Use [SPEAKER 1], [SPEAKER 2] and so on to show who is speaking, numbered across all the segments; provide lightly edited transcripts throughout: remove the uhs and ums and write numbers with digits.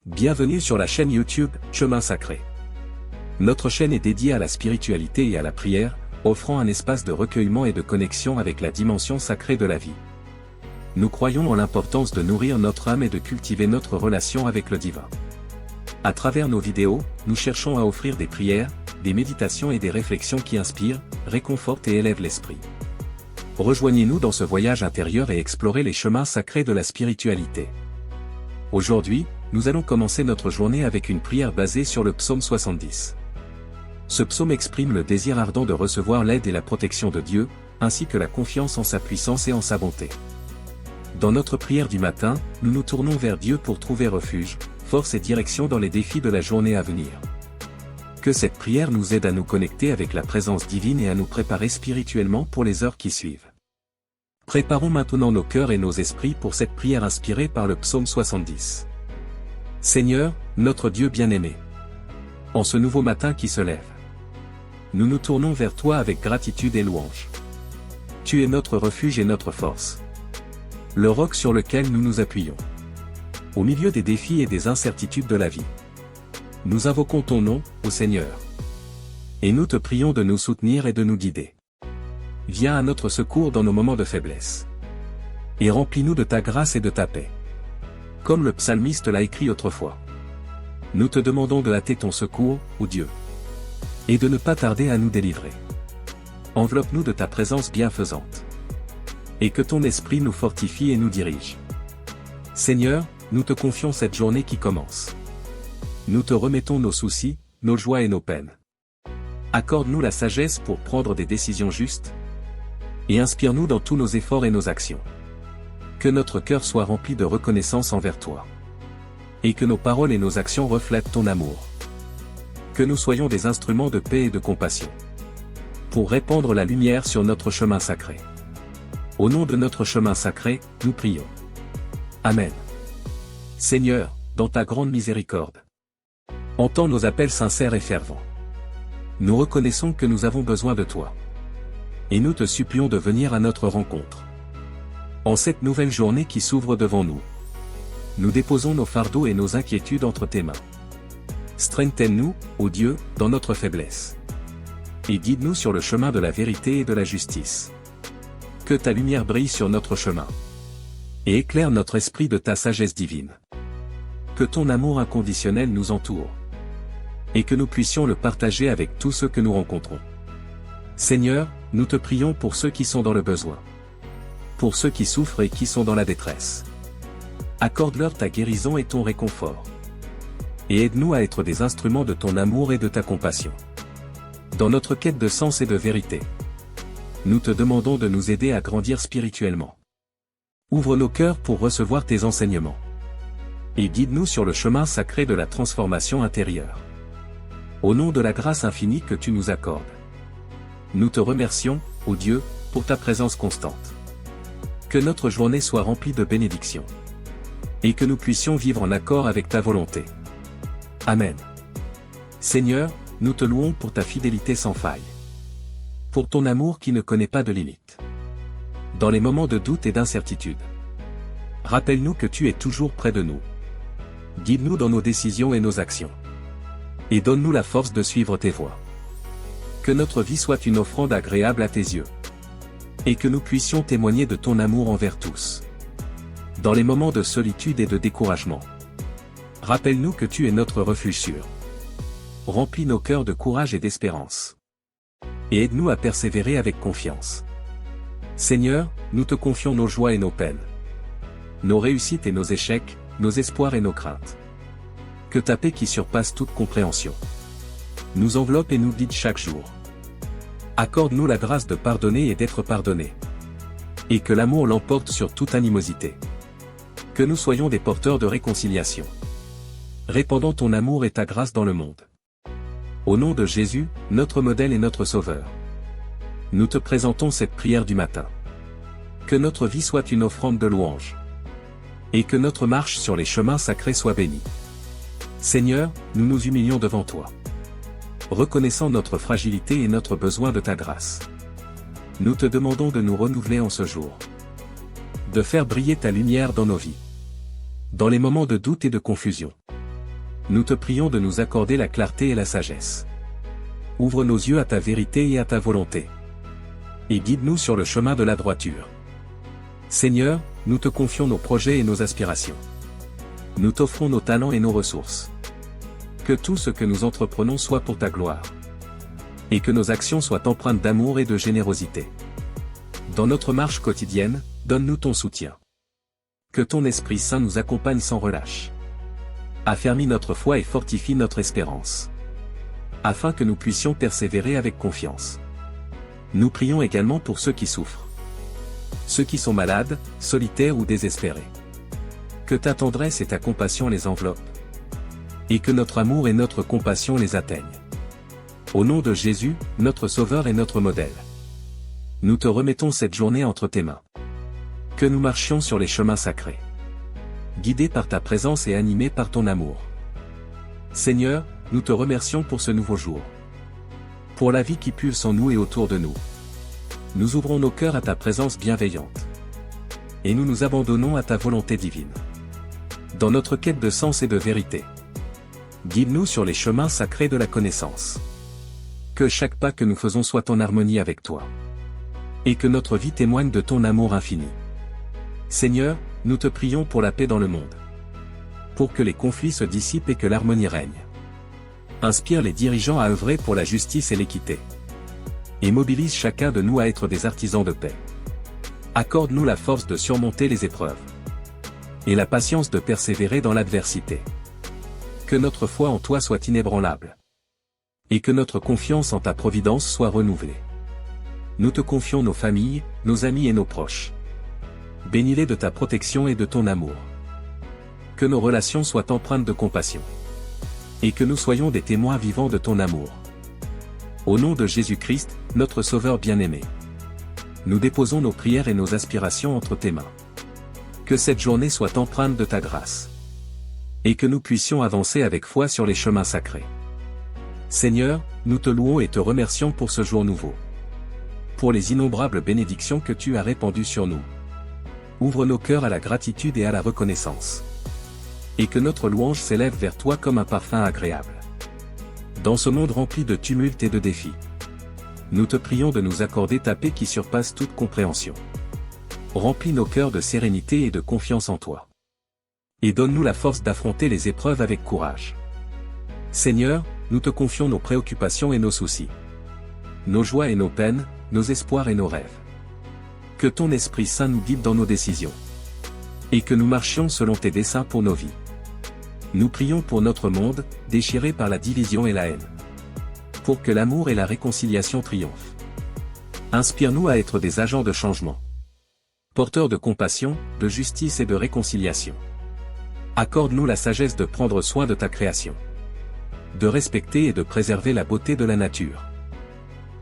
[SPEAKER 1] Bienvenue sur la chaîne YouTube Chemin Sacré. Notre chaîne est dédiée à la spiritualité et à la prière, offrant un espace de recueillement et de connexion avec la dimension sacrée de la vie. Nous croyons en l'importance de nourrir notre âme et de cultiver notre relation avec le divin. À travers nos vidéos, nous cherchons à offrir des prières, des méditations et des réflexions qui inspirent, réconfortent et élèvent l'esprit. Rejoignez-nous dans ce voyage intérieur et explorez les chemins sacrés de la spiritualité. Aujourd'hui, nous allons commencer notre journée avec une prière basée sur le psaume 70. Ce psaume exprime le désir ardent de recevoir l'aide et la protection de Dieu, ainsi que la confiance en sa puissance et en sa bonté. Dans notre prière du matin, nous nous tournons vers Dieu pour trouver refuge, force et direction dans les défis de la journée à venir. Que cette prière nous aide à nous connecter avec la présence divine et à nous préparer spirituellement pour les heures qui suivent. Préparons maintenant nos cœurs et nos esprits pour cette prière inspirée par le psaume 70. Seigneur, notre Dieu bien-aimé. En ce nouveau matin qui se lève, nous nous tournons vers toi avec gratitude et louange. Tu es notre refuge et notre force. Le roc sur lequel nous nous appuyons. Au milieu des défis et des incertitudes de la vie. Nous invoquons ton nom, ô Seigneur. Et nous te prions de nous soutenir et de nous guider. Viens à notre secours dans nos moments de faiblesse. Et remplis-nous de ta grâce et de ta paix. Comme le psalmiste l'a écrit autrefois. Nous te demandons de hâter ton secours, ô Dieu. Et de ne pas tarder à nous délivrer. Enveloppe-nous de ta présence bienfaisante. Et que ton esprit nous fortifie et nous dirige. Seigneur, nous te confions cette journée qui commence. Nous te remettons nos soucis, nos joies et nos peines. Accorde-nous la sagesse pour prendre des décisions justes. Et inspire-nous dans tous nos efforts et nos actions. Que notre cœur soit rempli de reconnaissance envers toi. Et que nos paroles et nos actions reflètent ton amour. Que nous soyons des instruments de paix et de compassion. Pour répandre la lumière sur notre chemin sacré. Au nom de notre chemin sacré, nous prions. Amen. Seigneur, dans ta grande miséricorde. Entends nos appels sincères et fervents. Nous reconnaissons que nous avons besoin de toi. Et nous te supplions de venir à notre rencontre. En cette nouvelle journée qui s'ouvre devant nous, nous déposons nos fardeaux et nos inquiétudes entre tes mains. Strengthen-nous, ô Dieu, dans notre faiblesse. Et guide-nous sur le chemin de la vérité et de la justice. Que ta lumière brille sur notre chemin. Et éclaire notre esprit de ta sagesse divine. Que ton amour inconditionnel nous entoure. Et que nous puissions le partager avec tous ceux que nous rencontrons. Seigneur, nous te prions pour ceux qui sont dans le besoin. Pour ceux qui souffrent et qui sont dans la détresse. Accorde-leur ta guérison et ton réconfort. Et aide-nous à être des instruments de ton amour et de ta compassion. Dans notre quête de sens et de vérité, nous te demandons de nous aider à grandir spirituellement. Ouvre nos cœurs pour recevoir tes enseignements. Et guide-nous sur le chemin sacré de la transformation intérieure. Au nom de la grâce infinie que tu nous accordes. Nous te remercions, ô Dieu, pour ta présence constante. Que notre journée soit remplie de bénédictions. Et que nous puissions vivre en accord avec ta volonté. Amen. Seigneur, nous te louons pour ta fidélité sans faille. Pour ton amour qui ne connaît pas de limite. Dans les moments de doute et d'incertitude. Rappelle-nous que tu es toujours près de nous. Guide-nous dans nos décisions et nos actions. Et donne-nous la force de suivre tes voies. Que notre vie soit une offrande agréable à tes yeux. Et que nous puissions témoigner de ton amour envers tous. Dans les moments de solitude et de découragement. Rappelle-nous que tu es notre refuge sûr. Remplis nos cœurs de courage et d'espérance. Et aide-nous à persévérer avec confiance. Seigneur, nous te confions nos joies et nos peines. Nos réussites et nos échecs, nos espoirs et nos craintes. Que ta paix qui surpasse toute compréhension nous enveloppe et nous guide chaque jour. Accorde-nous la grâce de pardonner et d'être pardonnés. Et que l'amour l'emporte sur toute animosité. Que nous soyons des porteurs de réconciliation. Répandant ton amour et ta grâce dans le monde. Au nom de Jésus, notre modèle et notre Sauveur. Nous te présentons cette prière du matin. Que notre vie soit une offrande de louange. Et que notre marche sur les chemins sacrés soit bénie. Seigneur, nous nous humilions devant toi. Reconnaissant notre fragilité et notre besoin de ta grâce. Nous te demandons de nous renouveler en ce jour. De faire briller ta lumière dans nos vies. Dans les moments de doute et de confusion. Nous te prions de nous accorder la clarté et la sagesse. Ouvre nos yeux à ta vérité et à ta volonté. Et guide-nous sur le chemin de la droiture. Seigneur, nous te confions nos projets et nos aspirations. Nous t'offrons nos talents et nos ressources. Que tout ce que nous entreprenons soit pour ta gloire. Et que nos actions soient empreintes d'amour et de générosité. Dans notre marche quotidienne, donne-nous ton soutien. Que ton Esprit Saint nous accompagne sans relâche. Affermis notre foi et fortifie notre espérance. Afin que nous puissions persévérer avec confiance. Nous prions également pour ceux qui souffrent. Ceux qui sont malades, solitaires ou désespérés. Que ta tendresse et ta compassion les enveloppent. Et que notre amour et notre compassion les atteignent. Au nom de Jésus, notre Sauveur et notre modèle. Nous te remettons cette journée entre tes mains. Que nous marchions sur les chemins sacrés. Guidés par ta présence et animés par ton amour. Seigneur, nous te remercions pour ce nouveau jour. Pour la vie qui pulse en nous et autour de nous. Nous ouvrons nos cœurs à ta présence bienveillante. Et nous nous abandonnons à ta volonté divine. Dans notre quête de sens et de vérité. Guide-nous sur les chemins sacrés de la connaissance. Que chaque pas que nous faisons soit en harmonie avec toi. Et que notre vie témoigne de ton amour infini. Seigneur, nous te prions pour la paix dans le monde. Pour que les conflits se dissipent et que l'harmonie règne. Inspire les dirigeants à œuvrer pour la justice et l'équité. Et mobilise chacun de nous à être des artisans de paix. Accorde-nous la force de surmonter les épreuves. Et la patience de persévérer dans l'adversité. Que notre foi en toi soit inébranlable. Et que notre confiance en ta providence soit renouvelée. Nous te confions nos familles, nos amis et nos proches. Bénis-les de ta protection et de ton amour. Que nos relations soient empreintes de compassion. Et que nous soyons des témoins vivants de ton amour. Au nom de Jésus-Christ, notre Sauveur bien-aimé. Nous déposons nos prières et nos aspirations entre tes mains. Que cette journée soit empreinte de ta grâce. Et que nous puissions avancer avec foi sur les chemins sacrés. Seigneur, nous te louons et te remercions pour ce jour nouveau. Pour les innombrables bénédictions que tu as répandues sur nous. Ouvre nos cœurs à la gratitude et à la reconnaissance. Et que notre louange s'élève vers toi comme un parfum agréable. Dans ce monde rempli de tumulte et de défis. Nous te prions de nous accorder ta paix qui surpasse toute compréhension. Remplis nos cœurs de sérénité et de confiance en toi. Et donne-nous la force d'affronter les épreuves avec courage. Seigneur, nous te confions nos préoccupations et nos soucis. Nos joies et nos peines, nos espoirs et nos rêves. Que ton Esprit Saint nous guide dans nos décisions. Et que nous marchions selon tes desseins pour nos vies. Nous prions pour notre monde, déchiré par la division et la haine. Pour que l'amour et la réconciliation triomphent. Inspire-nous à être des agents de changement. Porteurs de compassion, de justice et de réconciliation. Accorde-nous la sagesse de prendre soin de ta création. De respecter et de préserver la beauté de la nature.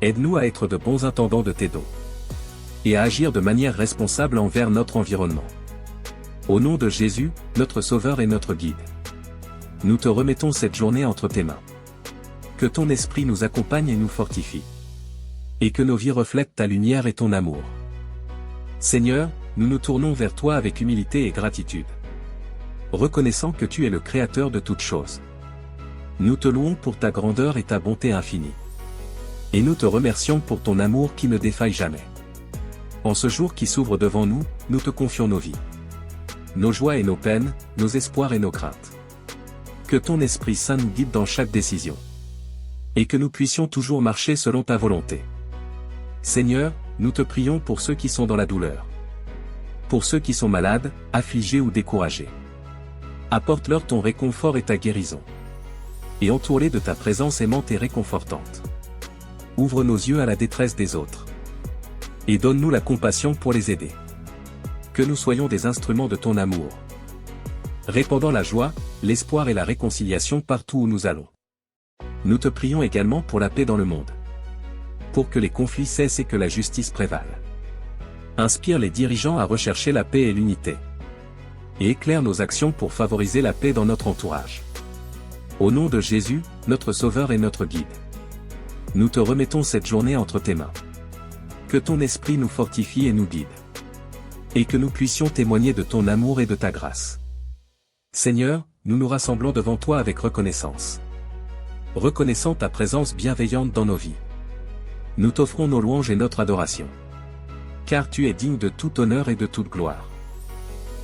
[SPEAKER 1] Aide-nous à être de bons intendants de tes dons. Et à agir de manière responsable envers notre environnement. Au nom de Jésus, notre Sauveur et notre Guide. Nous te remettons cette journée entre tes mains. Que ton esprit nous accompagne et nous fortifie. Et que nos vies reflètent ta lumière et ton amour. Seigneur, nous nous tournons vers toi avec humilité et gratitude. Reconnaissant que tu es le Créateur de toutes choses. Nous te louons pour ta grandeur et ta bonté infinie. Et nous te remercions pour ton amour qui ne défaille jamais. En ce jour qui s'ouvre devant nous, nous te confions nos vies. Nos joies et nos peines, nos espoirs et nos craintes. Que ton Esprit Saint nous guide dans chaque décision. Et que nous puissions toujours marcher selon ta volonté. Seigneur, nous te prions pour ceux qui sont dans la douleur. Pour ceux qui sont malades, affligés ou découragés. Apporte-leur ton réconfort et ta guérison. Et entoure-les de ta présence aimante et réconfortante. Ouvre nos yeux à la détresse des autres. Et donne-nous la compassion pour les aider. Que nous soyons des instruments de ton amour. Répandant la joie, l'espoir et la réconciliation partout où nous allons. Nous te prions également pour la paix dans le monde. Pour que les conflits cessent et que la justice prévale. Inspire les dirigeants à rechercher la paix et l'unité. Et éclaire nos actions pour favoriser la paix dans notre entourage. Au nom de Jésus, notre Sauveur et notre Guide. Nous te remettons cette journée entre tes mains. Que ton esprit nous fortifie et nous guide. Et que nous puissions témoigner de ton amour et de ta grâce. Seigneur, nous nous rassemblons devant toi avec reconnaissance. Reconnaissant ta présence bienveillante dans nos vies. Nous t'offrons nos louanges et notre adoration. Car tu es digne de tout honneur et de toute gloire.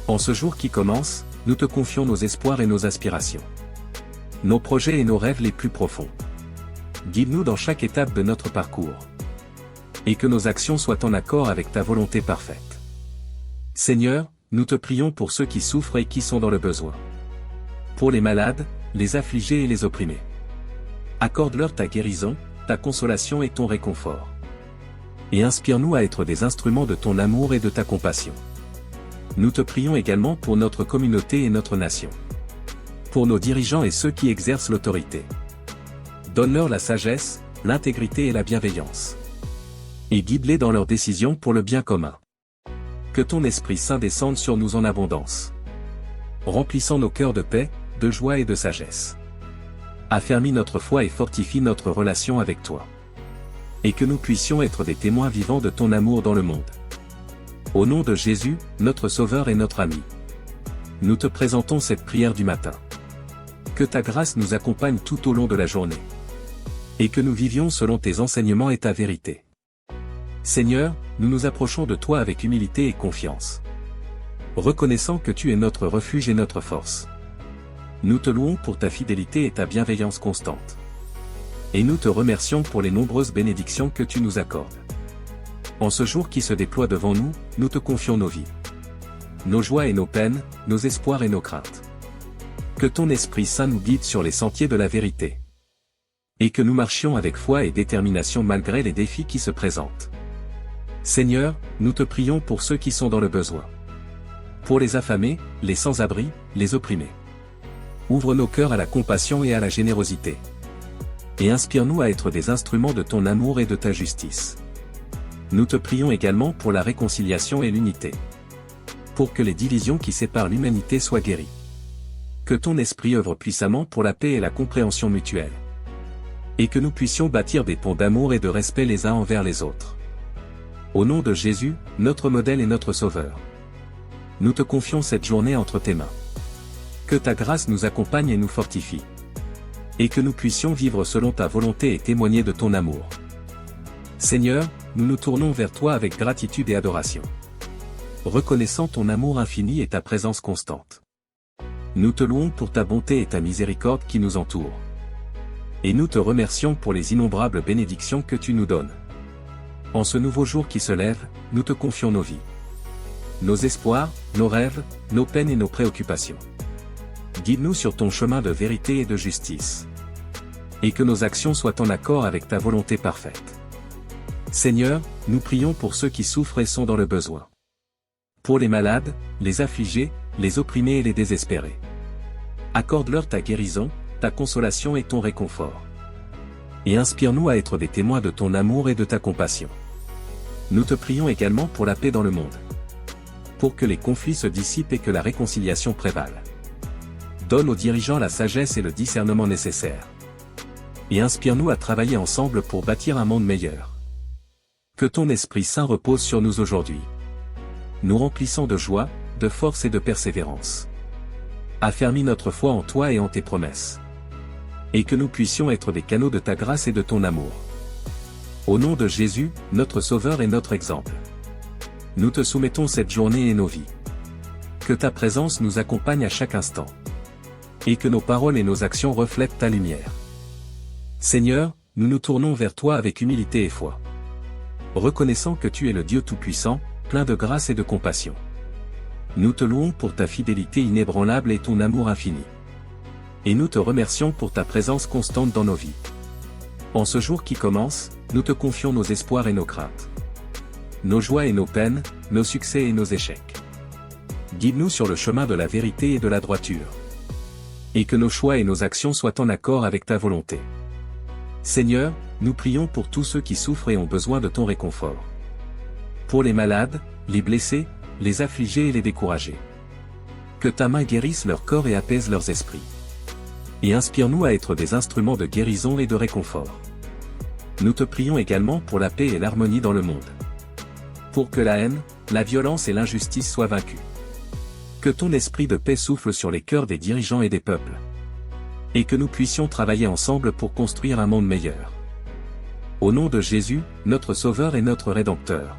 [SPEAKER 1] En ce jour qui commence, nous te confions nos espoirs et nos aspirations. Nos projets et nos rêves les plus profonds. Guide-nous dans chaque étape de notre parcours. Et que nos actions soient en accord avec ta volonté parfaite. Seigneur, nous te prions pour ceux qui souffrent et qui sont dans le besoin. Pour les malades, les affligés et les opprimés. Accorde-leur ta guérison, ta consolation et ton réconfort. Et inspire-nous à être des instruments de ton amour et de ta compassion. Nous te prions également pour notre communauté et notre nation. Pour nos dirigeants et ceux qui exercent l'autorité. Donne-leur la sagesse, l'intégrité et la bienveillance. Et guide-les dans leurs décisions pour le bien commun. Que ton Esprit Saint descende sur nous en abondance. Remplissant nos cœurs de paix, de joie et de sagesse. Affermis notre foi et fortifie notre relation avec toi. Et que nous puissions être des témoins vivants de ton amour dans le monde. Au nom de Jésus, notre Sauveur et notre ami. Nous te présentons cette prière du matin. Que ta grâce nous accompagne tout au long de la journée. Et que nous vivions selon tes enseignements et ta vérité. Seigneur, nous nous approchons de toi avec humilité et confiance. Reconnaissant que tu es notre refuge et notre force. Nous te louons pour ta fidélité et ta bienveillance constante. Et nous te remercions pour les nombreuses bénédictions que tu nous accordes. En ce jour qui se déploie devant nous, nous te confions nos vies. Nos joies et nos peines, nos espoirs et nos craintes. Que ton Esprit Saint nous guide sur les sentiers de la vérité. Et que nous marchions avec foi et détermination malgré les défis qui se présentent. Seigneur, nous te prions pour ceux qui sont dans le besoin. Pour les affamés, les sans-abri, les opprimés. Ouvre nos cœurs à la compassion et à la générosité. Et inspire-nous à être des instruments de ton amour et de ta justice. Nous te prions également pour la réconciliation et l'unité. Pour que les divisions qui séparent l'humanité soient guéries. Que ton esprit œuvre puissamment pour la paix et la compréhension mutuelle. Et que nous puissions bâtir des ponts d'amour et de respect les uns envers les autres. Au nom de Jésus, notre modèle et notre Sauveur. Nous te confions cette journée entre tes mains. Que ta grâce nous accompagne et nous fortifie. Et que nous puissions vivre selon ta volonté et témoigner de ton amour. Seigneur, nous nous tournons vers toi avec gratitude et adoration. Reconnaissant ton amour infini et ta présence constante. Nous te louons pour ta bonté et ta miséricorde qui nous entourent. Et nous te remercions pour les innombrables bénédictions que tu nous donnes. En ce nouveau jour qui se lève, nous te confions nos vies. Nos espoirs, nos rêves, nos peines et nos préoccupations. Guide-nous sur ton chemin de vérité et de justice. Et que nos actions soient en accord avec ta volonté parfaite. Seigneur, nous prions pour ceux qui souffrent et sont dans le besoin. Pour les malades, les affligés, les opprimés et les désespérés. Accorde-leur ta guérison, ta consolation et ton réconfort. Et inspire-nous à être des témoins de ton amour et de ta compassion. Nous te prions également pour la paix dans le monde. Pour que les conflits se dissipent et que la réconciliation prévale. Donne aux dirigeants la sagesse et le discernement nécessaires. Et inspire-nous à travailler ensemble pour bâtir un monde meilleur. Que ton Esprit Saint repose sur nous aujourd'hui. Nous remplissant de joie, de force et de persévérance. Affermis notre foi en toi et en tes promesses. Et que nous puissions être des canaux de ta grâce et de ton amour. Au nom de Jésus, notre Sauveur et notre exemple. Nous te soumettons cette journée et nos vies. Que ta présence nous accompagne à chaque instant. Et que nos paroles et nos actions reflètent ta lumière. Seigneur, nous nous tournons vers toi avec humilité et foi. Reconnaissant que tu es le Dieu Tout-Puissant, plein de grâce et de compassion. Nous te louons pour ta fidélité inébranlable et ton amour infini. Et nous te remercions pour ta présence constante dans nos vies. En ce jour qui commence, nous te confions nos espoirs et nos craintes. Nos joies et nos peines, nos succès et nos échecs. Guide-nous sur le chemin de la vérité et de la droiture. Et que nos choix et nos actions soient en accord avec ta volonté. Seigneur, nous prions pour tous ceux qui souffrent et ont besoin de ton réconfort. Pour les malades, les blessés, les affligés et les découragés. Que ta main guérisse leur corps et apaise leurs esprits. Et inspire-nous à être des instruments de guérison et de réconfort. Nous te prions également pour la paix et l'harmonie dans le monde. Pour que la haine, la violence et l'injustice soient vaincues. Que ton esprit de paix souffle sur les cœurs des dirigeants et des peuples. Et que nous puissions travailler ensemble pour construire un monde meilleur. Au nom de Jésus, notre Sauveur et notre Rédempteur.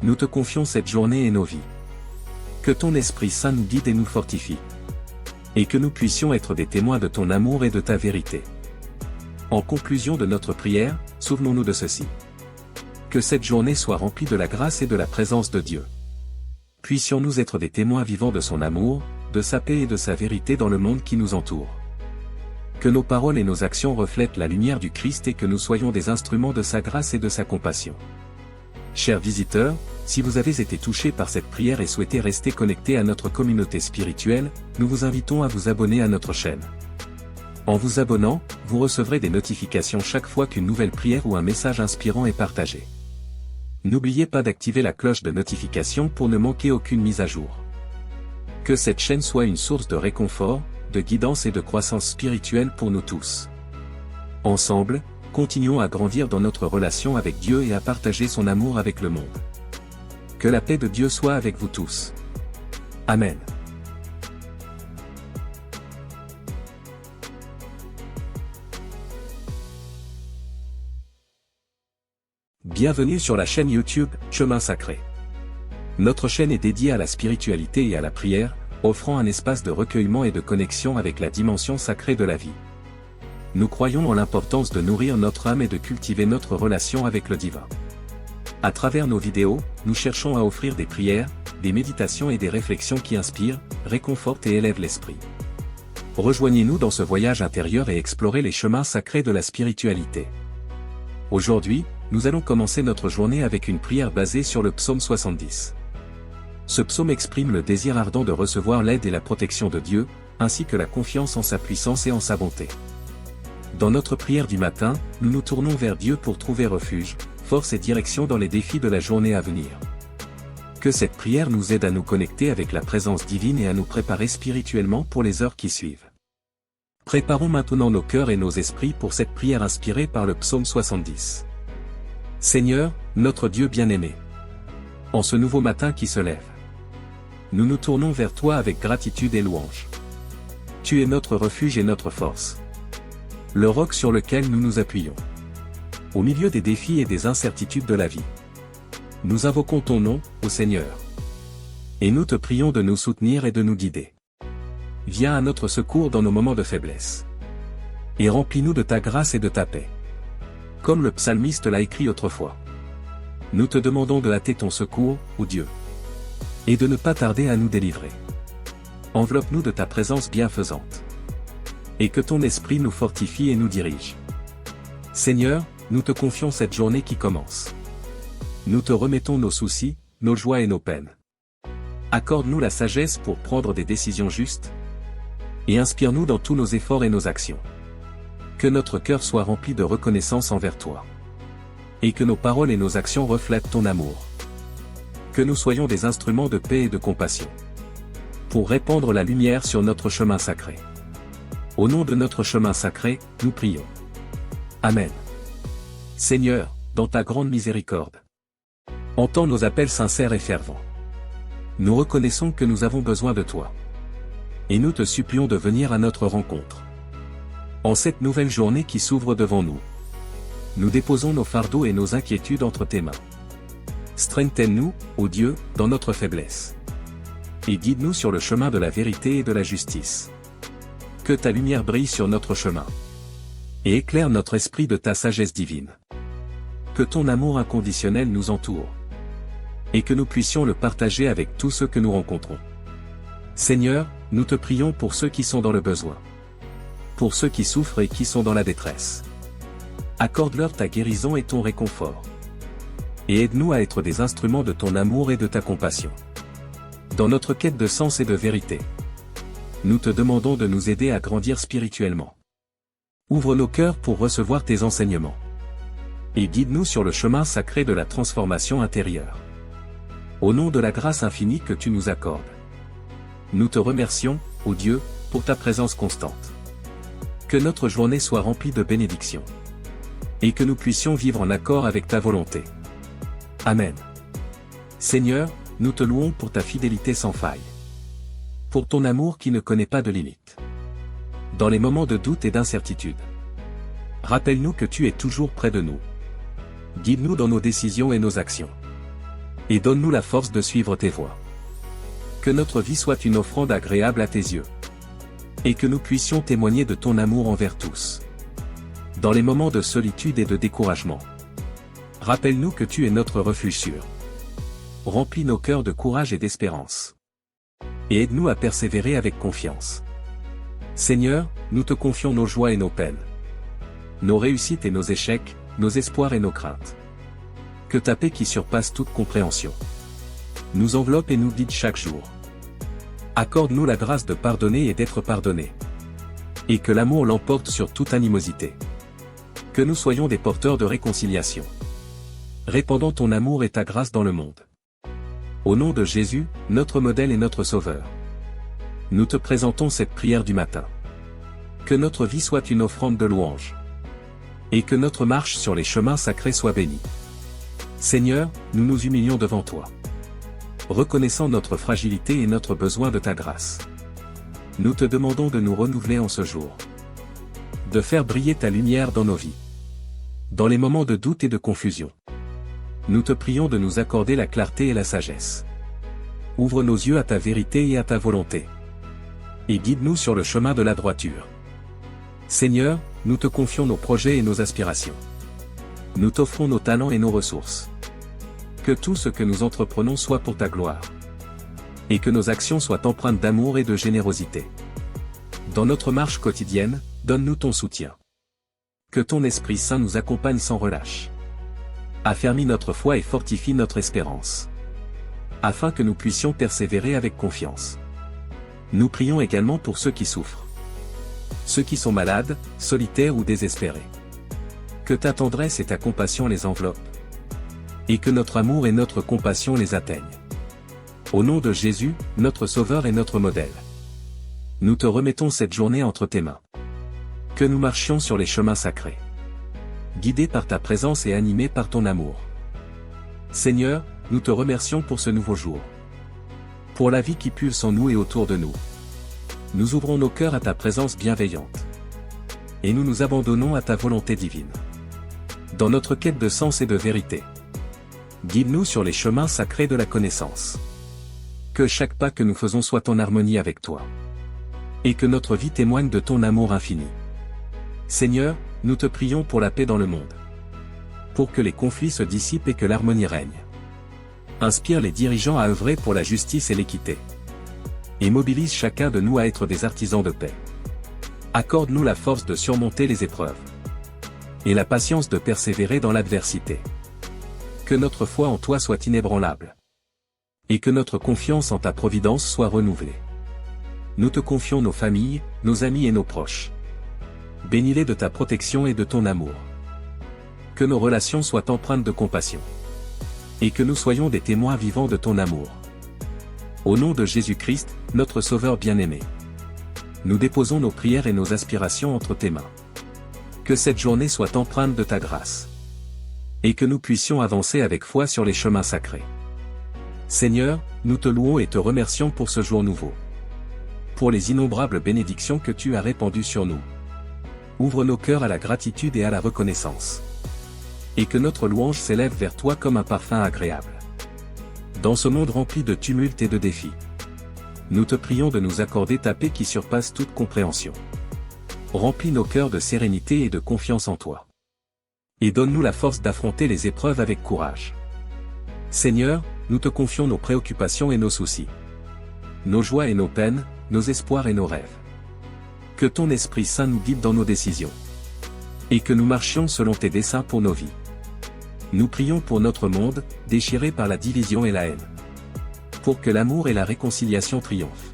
[SPEAKER 1] Nous te confions cette journée et nos vies. Que ton Esprit Saint nous guide et nous fortifie. Et que nous puissions être des témoins de ton amour et de ta vérité. En conclusion de notre prière, souvenons-nous de ceci. Que cette journée soit remplie de la grâce et de la présence de Dieu. Puissions-nous être des témoins vivants de son amour, de sa paix et de sa vérité dans le monde qui nous entoure. Que nos paroles et nos actions reflètent la lumière du Christ et que nous soyons des instruments de sa grâce et de sa compassion. Chers visiteurs, si vous avez été touchés par cette prière et souhaitez rester connectés à notre communauté spirituelle, nous vous invitons à vous abonner à notre chaîne. En vous abonnant, vous recevrez des notifications chaque fois qu'une nouvelle prière ou un message inspirant est partagé. N'oubliez pas d'activer la cloche de notification pour ne manquer aucune mise à jour. Que cette chaîne soit une source de réconfort, de guidance et de croissance spirituelle pour nous tous. Ensemble, continuons à grandir dans notre relation avec Dieu et à partager son amour avec le monde. Que la paix de Dieu soit avec vous tous. Amen. Bienvenue sur la chaîne YouTube, Chemin Sacré. Notre chaîne est dédiée à la spiritualité et à la prière, offrant un espace de recueillement et de connexion avec la dimension sacrée de la vie. Nous croyons en l'importance de nourrir notre âme et de cultiver notre relation avec le divin. À travers nos vidéos, nous cherchons à offrir des prières, des méditations et des réflexions qui inspirent, réconfortent et élèvent l'esprit. Rejoignez-nous dans ce voyage intérieur et explorez les chemins sacrés de la spiritualité. Aujourd'hui, nous allons commencer notre journée avec une prière basée sur le psaume 70. Ce psaume exprime le désir ardent de recevoir l'aide et la protection de Dieu, ainsi que la confiance en sa puissance et en sa bonté. Dans notre prière du matin, nous nous tournons vers Dieu pour trouver refuge, force et direction dans les défis de la journée à venir. Que cette prière nous aide à nous connecter avec la présence divine et à nous préparer spirituellement pour les heures qui suivent. Préparons maintenant nos cœurs et nos esprits pour cette prière inspirée par le psaume 70. Seigneur, notre Dieu bien-aimé. En ce nouveau matin qui se lève, nous nous tournons vers toi avec gratitude et louange. Tu es notre refuge et notre force. Le roc sur lequel nous nous appuyons. Au milieu des défis et des incertitudes de la vie. Nous invoquons ton nom, ô Seigneur. Et nous te prions de nous soutenir et de nous guider. Viens à notre secours dans nos moments de faiblesse. Et remplis-nous de ta grâce et de ta paix. Comme le psalmiste l'a écrit autrefois. Nous te demandons de hâter ton secours, ô Dieu. Et de ne pas tarder à nous délivrer. Enveloppe-nous de ta présence bienfaisante. Et que ton esprit nous fortifie et nous dirige. Seigneur, nous te confions cette journée qui commence. Nous te remettons nos soucis, nos joies et nos peines. Accorde-nous la sagesse pour prendre des décisions justes. Et inspire-nous dans tous nos efforts et nos actions. Que notre cœur soit rempli de reconnaissance envers toi. Et que nos paroles et nos actions reflètent ton amour. Que nous soyons des instruments de paix et de compassion. Pour répandre la lumière sur notre chemin sacré. Au nom de notre chemin sacré, nous prions. Amen. Seigneur, dans ta grande miséricorde, entends nos appels sincères et fervents. Nous reconnaissons que nous avons besoin de toi. Et nous te supplions de venir à notre rencontre. En cette nouvelle journée qui s'ouvre devant nous, nous déposons nos fardeaux et nos inquiétudes entre tes mains. Strengthen-nous, ô Dieu, dans notre faiblesse. Et guide-nous sur le chemin de la vérité et de la justice. Que ta lumière brille sur notre chemin. Et éclaire notre esprit de ta sagesse divine. Que ton amour inconditionnel nous entoure. Et que nous puissions le partager avec tous ceux que nous rencontrons. Seigneur, nous te prions pour ceux qui sont dans le besoin. Pour ceux qui souffrent et qui sont dans la détresse. Accorde-leur ta guérison et ton réconfort. Et aide-nous à être des instruments de ton amour et de ta compassion. Dans notre quête de sens et de vérité, nous te demandons de nous aider à grandir spirituellement. Ouvre nos cœurs pour recevoir tes enseignements. Et guide-nous sur le chemin sacré de la transformation intérieure. Au nom de la grâce infinie que tu nous accordes. Nous te remercions, ô Dieu, pour ta présence constante. Que notre journée soit remplie de bénédictions. Et que nous puissions vivre en accord avec ta volonté. Amen. Seigneur, nous te louons pour ta fidélité sans faille. pour ton amour qui ne connaît pas de limite. Dans les moments de doute et d'incertitude, rappelle-nous que tu es toujours près de nous. Guide-nous dans nos décisions et nos actions. Et donne-nous la force de suivre tes voies. Que notre vie soit une offrande agréable à tes yeux. Et que nous puissions témoigner de ton amour envers tous. Dans les moments de solitude et de découragement, rappelle-nous que tu es notre refuge sûr. Remplis nos cœurs de courage et d'espérance. Et aide-nous à persévérer avec confiance. Seigneur, nous te confions nos joies et nos peines. Nos réussites et nos échecs, nos espoirs et nos craintes. Que ta paix qui surpasse toute compréhension nous enveloppe et nous guide chaque jour. Accorde-nous la grâce de pardonner et d'être pardonnés. Et que l'amour l'emporte sur toute animosité. Que nous soyons des porteurs de réconciliation. Répandant ton amour et ta grâce dans le monde. Au nom de Jésus, notre modèle et notre Sauveur. Nous te présentons cette prière du matin. Que notre vie soit une offrande de louange. Et que notre marche sur les chemins sacrés soit bénie. Seigneur, nous nous humilions devant toi. Reconnaissant notre fragilité et notre besoin de ta grâce. Nous te demandons de nous renouveler en ce jour. De faire briller ta lumière dans nos vies. Dans les moments de doute et de confusion. Nous te prions de nous accorder la clarté et la sagesse. Ouvre nos yeux à ta vérité et à ta volonté. Et guide-nous sur le chemin de la droiture. Seigneur, nous te confions nos projets et nos aspirations. Nous t'offrons nos talents et nos ressources. Que tout ce que nous entreprenons soit pour ta gloire. Et que nos actions soient empreintes d'amour et de générosité. Dans notre marche quotidienne, donne-nous ton soutien. Que ton Esprit Saint nous accompagne sans relâche. Affermis notre foi et fortifie notre espérance. Afin que nous puissions persévérer avec confiance. Nous prions également pour ceux qui souffrent. Ceux qui sont malades, solitaires ou désespérés. Que ta tendresse et ta compassion les enveloppent. Et que notre amour et notre compassion les atteignent. Au nom de Jésus, notre Sauveur et notre modèle. Nous te remettons cette journée entre tes mains. Que nous marchions sur les chemins sacrés. Guidés par ta présence et animés par ton amour. Seigneur, nous te remercions pour ce nouveau jour. Pour la vie qui pulse en nous et autour de nous. Nous ouvrons nos cœurs à ta présence bienveillante. Et nous nous abandonnons à ta volonté divine. Dans notre quête de sens et de vérité. Guide-nous sur les chemins sacrés de la connaissance. Que chaque pas que nous faisons soit en harmonie avec toi. Et que notre vie témoigne de ton amour infini. Seigneur, nous te prions pour la paix dans le monde. Pour que les conflits se dissipent et que l'harmonie règne. Inspire les dirigeants à œuvrer pour la justice et l'équité. Et mobilise chacun de nous à être des artisans de paix. Accorde-nous la force de surmonter les épreuves. Et la patience de persévérer dans l'adversité. Que notre foi en toi soit inébranlable. Et que notre confiance en ta providence soit renouvelée. Nous te confions nos familles, nos amis et nos proches. Bénis-les de ta protection et de ton amour. Que nos relations soient empreintes de compassion. Et que nous soyons des témoins vivants de ton amour. Au nom de Jésus-Christ, notre Sauveur bien-aimé. Nous déposons nos prières et nos aspirations entre tes mains. Que cette journée soit empreinte de ta grâce. Et que nous puissions avancer avec foi sur les chemins sacrés. Seigneur, nous te louons et te remercions pour ce jour nouveau. Pour les innombrables bénédictions que tu as répandues sur nous. Ouvre nos cœurs à la gratitude et à la reconnaissance. Et que notre louange s'élève vers toi comme un parfum agréable. Dans ce monde rempli de tumulte et de défis. Nous te prions de nous accorder ta paix qui surpasse toute compréhension. Remplis nos cœurs de sérénité et de confiance en toi. Et donne-nous la force d'affronter les épreuves avec courage. Seigneur, nous te confions nos préoccupations et nos soucis. Nos joies et nos peines, nos espoirs et nos rêves. Que ton Esprit Saint nous guide dans nos décisions. Et que nous marchions selon tes desseins pour nos vies. Nous prions pour notre monde, déchiré par la division et la haine. Pour que l'amour et la réconciliation triomphent.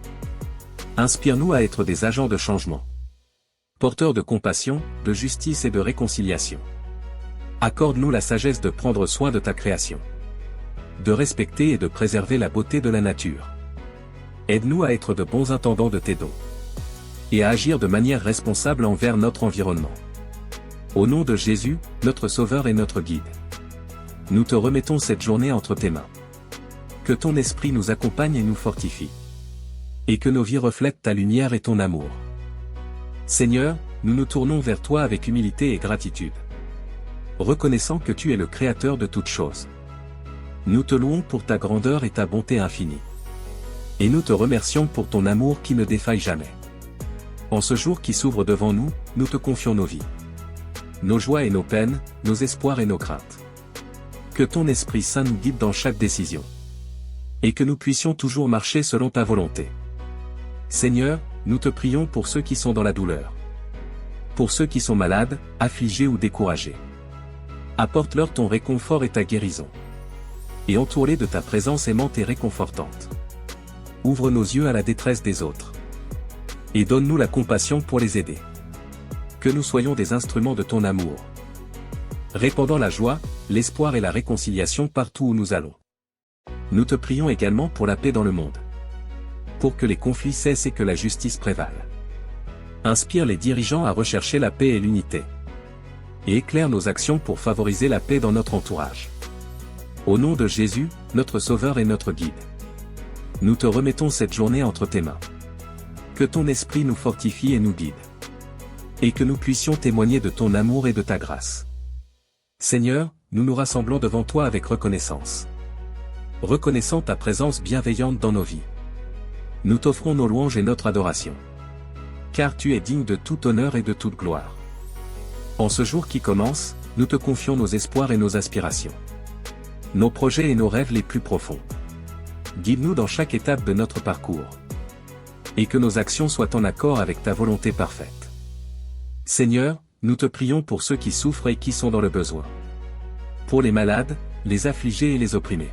[SPEAKER 1] Inspire-nous à être des agents de changement. Porteurs de compassion, de justice et de réconciliation. Accorde-nous la sagesse de prendre soin de ta création. De respecter et de préserver la beauté de la nature. Aide-nous à être de bons intendants de tes dons. Et à agir de manière responsable envers notre environnement. Au nom de Jésus, notre Sauveur et notre Guide. Nous te remettons cette journée entre tes mains. Que ton Esprit nous accompagne et nous fortifie. et que nos vies reflètent ta lumière et ton amour. Seigneur, nous nous tournons vers toi avec humilité et gratitude, reconnaissant que tu es le Créateur de toutes choses. Nous te louons pour ta grandeur et ta bonté infinie. Et nous te remercions pour ton amour qui ne défaille jamais. En ce jour qui s'ouvre devant nous, nous te confions nos vies, nos joies et nos peines, nos espoirs et nos craintes. Que ton Esprit Saint nous guide dans chaque décision, et que nous puissions toujours marcher selon ta volonté. Seigneur, nous te prions pour ceux qui sont dans la douleur, pour ceux qui sont malades, affligés ou découragés. Apporte-leur ton réconfort et ta guérison, et entoure-les de ta présence aimante et réconfortante. Ouvre nos yeux à la détresse des autres, et donne-nous la compassion pour les aider. Que nous soyons des instruments de ton amour, répandant la joie, l'espoir et la réconciliation partout où nous allons. Nous te prions également pour la paix dans le monde, pour que les conflits cessent et que la justice prévale. Inspire les dirigeants à rechercher la paix et l'unité, et éclaire nos actions pour favoriser la paix dans notre entourage. Au nom de Jésus, notre Sauveur et notre Guide, nous te remettons cette journée entre tes mains. Que ton Esprit nous fortifie et nous guide, et que nous puissions témoigner de ton amour et de ta grâce. Seigneur, nous nous rassemblons devant toi avec reconnaissance, reconnaissant ta présence bienveillante dans nos vies. Nous t'offrons nos louanges et notre adoration, car tu es digne de tout honneur et de toute gloire. En ce jour qui commence, nous te confions nos espoirs et nos aspirations, nos projets et nos rêves les plus profonds. Guide-nous dans chaque étape de notre parcours, et que nos actions soient en accord avec ta volonté parfaite. Seigneur, nous te prions pour ceux qui souffrent et qui sont dans le besoin, pour les malades, les affligés et les opprimés.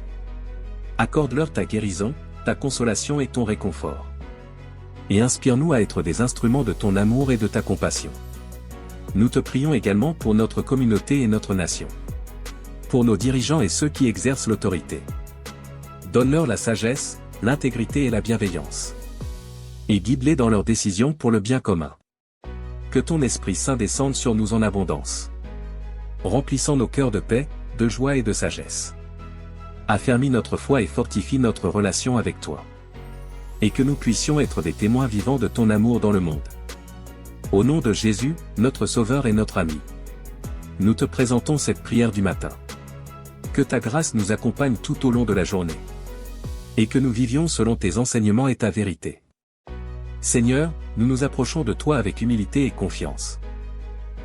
[SPEAKER 1] Accorde-leur ta guérison, ta consolation et ton réconfort. Et inspire-nous à être des instruments de ton amour et de ta compassion. Nous te prions également pour notre communauté et notre nation, pour nos dirigeants et ceux qui exercent l'autorité. Donne-leur la sagesse, l'intégrité et la bienveillance, et guide-les dans leurs décisions pour le bien commun. Que ton Esprit Saint descende sur nous en abondance, remplissant nos cœurs de paix, de joie et de sagesse. Affermis notre foi et fortifie notre relation avec toi, et que nous puissions être des témoins vivants de ton amour dans le monde. Au nom de Jésus, notre Sauveur et notre ami, nous te présentons cette prière du matin. Que ta grâce nous accompagne tout au long de la journée, et que nous vivions selon tes enseignements et ta vérité. Seigneur, nous nous approchons de toi avec humilité et confiance,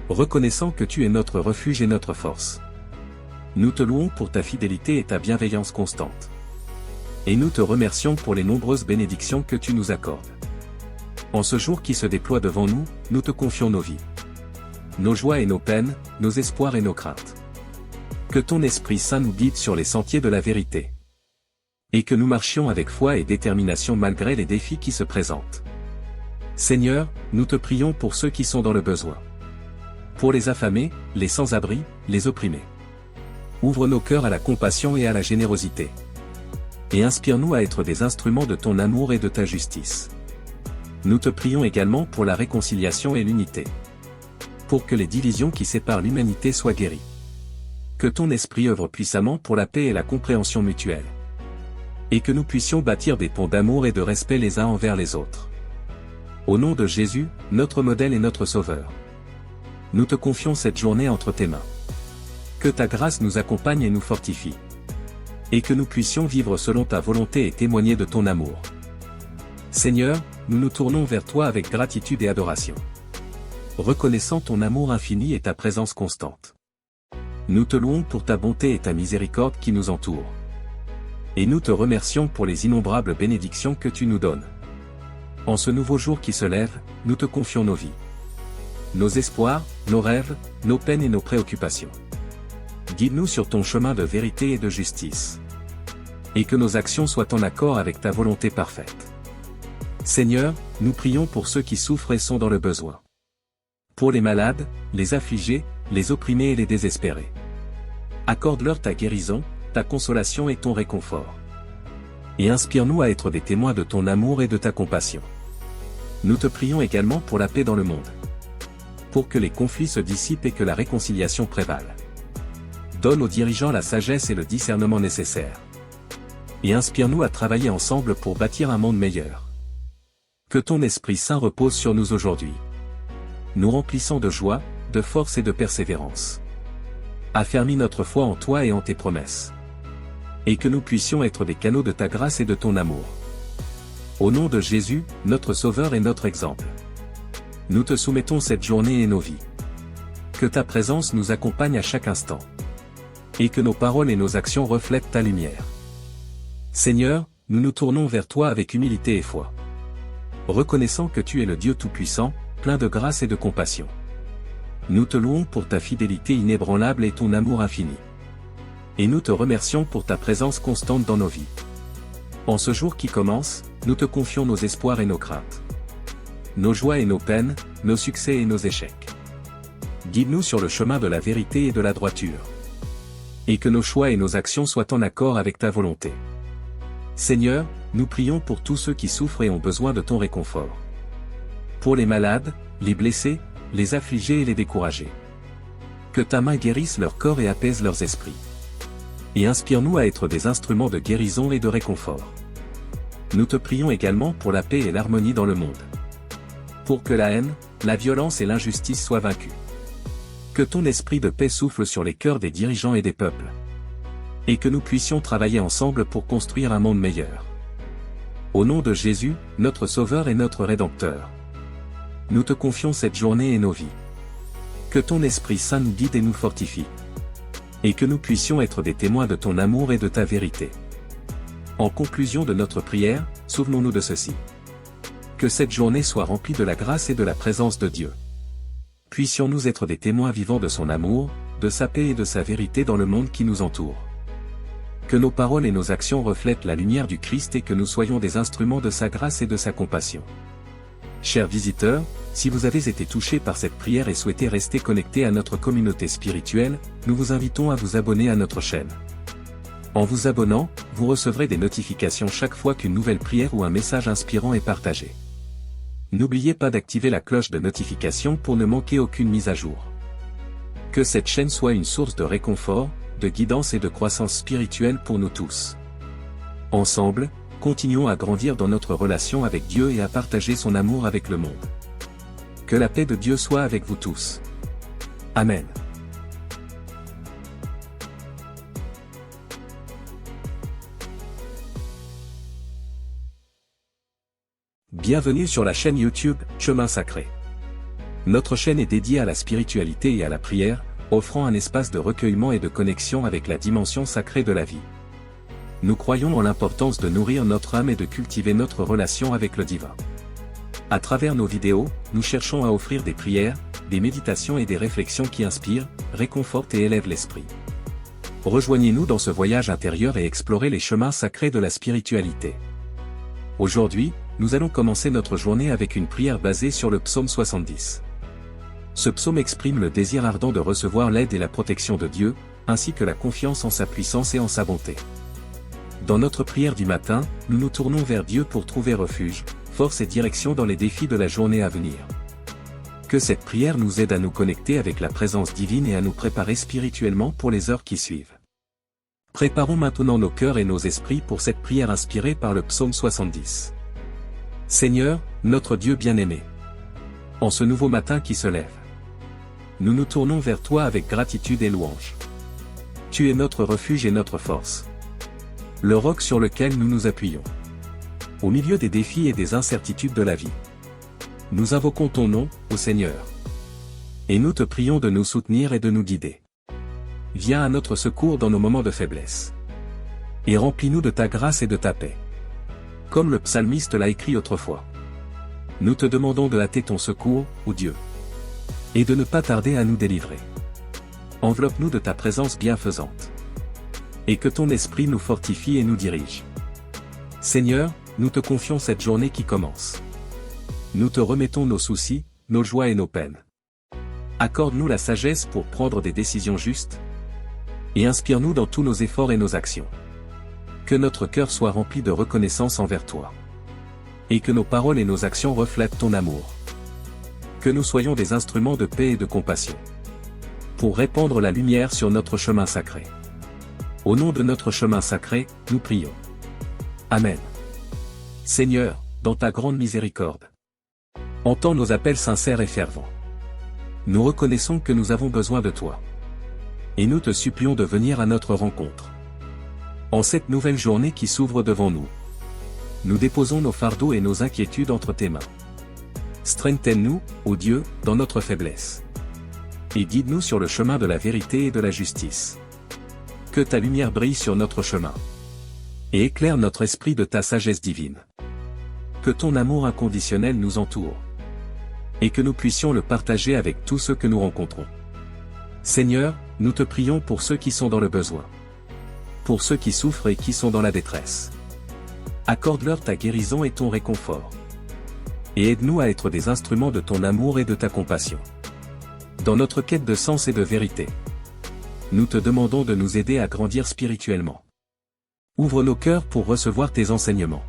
[SPEAKER 1] reconnaissant que tu es notre refuge et notre force. Nous te louons pour ta fidélité et ta bienveillance constante, et nous te remercions pour les nombreuses bénédictions que tu nous accordes. En ce jour qui se déploie devant nous, nous te confions nos vies, nos joies et nos peines, nos espoirs et nos craintes. Que ton Esprit Saint nous guide sur les sentiers de la vérité, et que nous marchions avec foi et détermination malgré les défis qui se présentent. Seigneur, nous te prions pour ceux qui sont dans le besoin, pour les affamés, les sans-abri, les opprimés. Ouvre nos cœurs à la compassion et à la générosité, et inspire-nous à être des instruments de ton amour et de ta justice. Nous te prions également pour la réconciliation et l'unité, pour que les divisions qui séparent l'humanité soient guéries. Que ton Esprit œuvre puissamment pour la paix et la compréhension mutuelle, et que nous puissions bâtir des ponts d'amour et de respect les uns envers les autres. Au nom de Jésus, notre modèle et notre Sauveur, nous te confions cette journée entre tes mains. Que ta grâce nous accompagne et nous fortifie, et que nous puissions vivre selon ta volonté et témoigner de ton amour. Seigneur, nous nous tournons vers toi avec gratitude et adoration, reconnaissant ton amour infini et ta présence constante. Nous te louons pour ta bonté et ta miséricorde qui nous entourent, et nous te remercions pour les innombrables bénédictions que tu nous donnes. En ce nouveau jour qui se lève, nous te confions nos vies, nos espoirs, nos rêves, nos peines et nos préoccupations. Guide-nous sur ton chemin de vérité et de justice, et que nos actions soient en accord avec ta volonté parfaite. Seigneur, nous prions pour ceux qui souffrent et sont dans le besoin, pour les malades, les affligés, les opprimés et les désespérés. Accorde-leur ta guérison, ta consolation et ton réconfort, et inspire-nous à être des témoins de ton amour et de ta compassion. Nous te prions également pour la paix dans le monde, pour que les conflits se dissipent et que la réconciliation prévale. Donne aux dirigeants la sagesse et le discernement nécessaires, et inspire-nous à travailler ensemble pour bâtir un monde meilleur. Que ton Esprit Saint repose sur nous aujourd'hui, nous remplissant de joie, de force et de persévérance. Affermis notre foi en toi et en tes promesses. Et que nous puissions être des canaux de ta grâce et de ton amour. Au nom de Jésus, notre Sauveur et notre exemple. Nous te soumettons cette journée et nos vies. Que ta présence nous accompagne à chaque instant. Et que nos paroles et nos actions reflètent ta lumière. Seigneur, nous nous tournons vers toi avec humilité et foi. Reconnaissant que tu es le Dieu Tout-Puissant, plein de grâce et de compassion. Nous te louons pour ta fidélité inébranlable et ton amour infini. Et nous te remercions pour ta présence constante dans nos vies. En ce jour qui commence, nous te confions nos espoirs et nos craintes. Nos joies et nos peines, nos succès et nos échecs. Guide-nous sur le chemin de la vérité et de la droiture. Et que nos choix et nos actions soient en accord avec ta volonté. Seigneur, nous prions pour tous ceux qui souffrent et ont besoin de ton réconfort. Pour les malades, les blessés, les affligés et les découragés. Que ta main guérisse leur corps et apaise leurs esprits. Et inspire-nous à être des instruments de guérison et de réconfort. Nous te prions également pour la paix et l'harmonie dans le monde. Pour que la haine, la violence et l'injustice soient vaincues. Que ton esprit de paix souffle sur les cœurs des dirigeants et des peuples. Et que nous puissions travailler ensemble pour construire un monde meilleur. Au nom de Jésus, notre Sauveur et notre Rédempteur. Nous te confions cette journée et nos vies. Que ton Esprit Saint nous guide et nous fortifie. Et que nous puissions être des témoins de ton amour et de ta vérité. En conclusion de notre prière, souvenons-nous de ceci. Que cette journée soit remplie de la grâce et de la présence de Dieu. Puissions-nous être des témoins vivants de son amour, de sa paix et de sa vérité dans le monde qui nous entoure. Que nos paroles et nos actions reflètent la lumière du Christ et que nous soyons des instruments de sa grâce et de sa compassion. Chers visiteurs, si vous avez été touchés par cette prière et souhaitez rester connectés à notre communauté spirituelle, nous vous invitons à vous abonner à notre chaîne. En vous abonnant, vous recevrez des notifications chaque fois qu'une nouvelle prière ou un message inspirant est partagé. N'oubliez pas d'activer la cloche de notification pour ne manquer aucune mise à jour. Que cette chaîne soit une source de réconfort, de guidance et de croissance spirituelle pour nous tous. Ensemble, continuons à grandir dans notre relation avec Dieu et à partager son amour avec le monde. Que la paix de Dieu soit avec vous tous. Amen. Bienvenue sur la chaîne YouTube Chemin Sacré. Notre chaîne est dédiée à la spiritualité et à la prière, offrant un espace de recueillement et de connexion avec la dimension sacrée de la vie. Nous croyons en l'importance de nourrir notre âme et de cultiver notre relation avec le divin. À travers nos vidéos, nous cherchons à offrir des prières, des méditations et des réflexions qui inspirent, réconfortent et élèvent l'esprit. Rejoignez-nous dans ce voyage intérieur et explorez les chemins sacrés de la spiritualité. Aujourd'hui, nous allons commencer notre journée avec une prière basée sur le psaume 70. Ce psaume exprime le désir ardent de recevoir l'aide et la protection de Dieu, ainsi que la confiance en sa puissance et en sa bonté. Dans notre prière du matin, nous nous tournons vers Dieu pour trouver refuge, force et direction dans les défis de la journée à venir. Que cette prière nous aide à nous connecter avec la présence divine et à nous préparer spirituellement pour les heures qui suivent. Préparons maintenant nos cœurs et nos esprits pour cette prière inspirée par le psaume 70. Seigneur, notre Dieu bien-aimé. En ce nouveau matin qui se lève, nous nous tournons vers toi avec gratitude et louange. Tu es notre refuge et notre force. Le roc sur lequel nous nous appuyons. Au milieu des défis et des incertitudes de la vie. Nous invoquons ton nom, ô Seigneur. Et nous te prions de nous soutenir et de nous guider. Viens à notre secours dans nos moments de faiblesse. Et remplis-nous de ta grâce et de ta paix. Comme le psalmiste l'a écrit autrefois. Nous te demandons de hâter ton secours, ô Dieu. Et de ne pas tarder à nous délivrer. Enveloppe-nous de ta présence bienfaisante. Et que ton esprit nous fortifie et nous dirige. Seigneur, nous te confions cette journée qui commence. Nous te remettons nos soucis, nos joies et nos peines. Accorde-nous la sagesse pour prendre des décisions justes. Et inspire-nous dans tous nos efforts et nos actions. Que notre cœur soit rempli de reconnaissance envers toi. Et que nos paroles et nos actions reflètent ton amour. Que nous soyons des instruments de paix et de compassion. Pour répandre la lumière sur notre chemin sacré. Au nom de notre chemin sacré, nous prions. Amen. Seigneur, dans ta grande miséricorde. Entends nos appels sincères et fervents. Nous reconnaissons que nous avons besoin de toi. Et nous te supplions de venir à notre rencontre. En cette nouvelle journée qui s'ouvre devant nous, nous déposons nos fardeaux et nos inquiétudes entre tes mains. Strengthen-nous, ô Dieu, dans notre faiblesse. Et guide-nous sur le chemin de la vérité et de la justice. Que ta lumière brille sur notre chemin. Et éclaire notre esprit de ta sagesse divine. Que ton amour inconditionnel nous entoure. Et que nous puissions le partager avec tous ceux que nous rencontrons. Seigneur, nous te prions pour ceux qui sont dans le besoin. Pour ceux qui souffrent et qui sont dans la détresse. Accorde-leur ta guérison et ton réconfort. Et aide-nous à être des instruments de ton amour et de ta compassion. Dans notre quête de sens et de vérité, nous te demandons de nous aider à grandir spirituellement. Ouvre nos cœurs pour recevoir tes enseignements.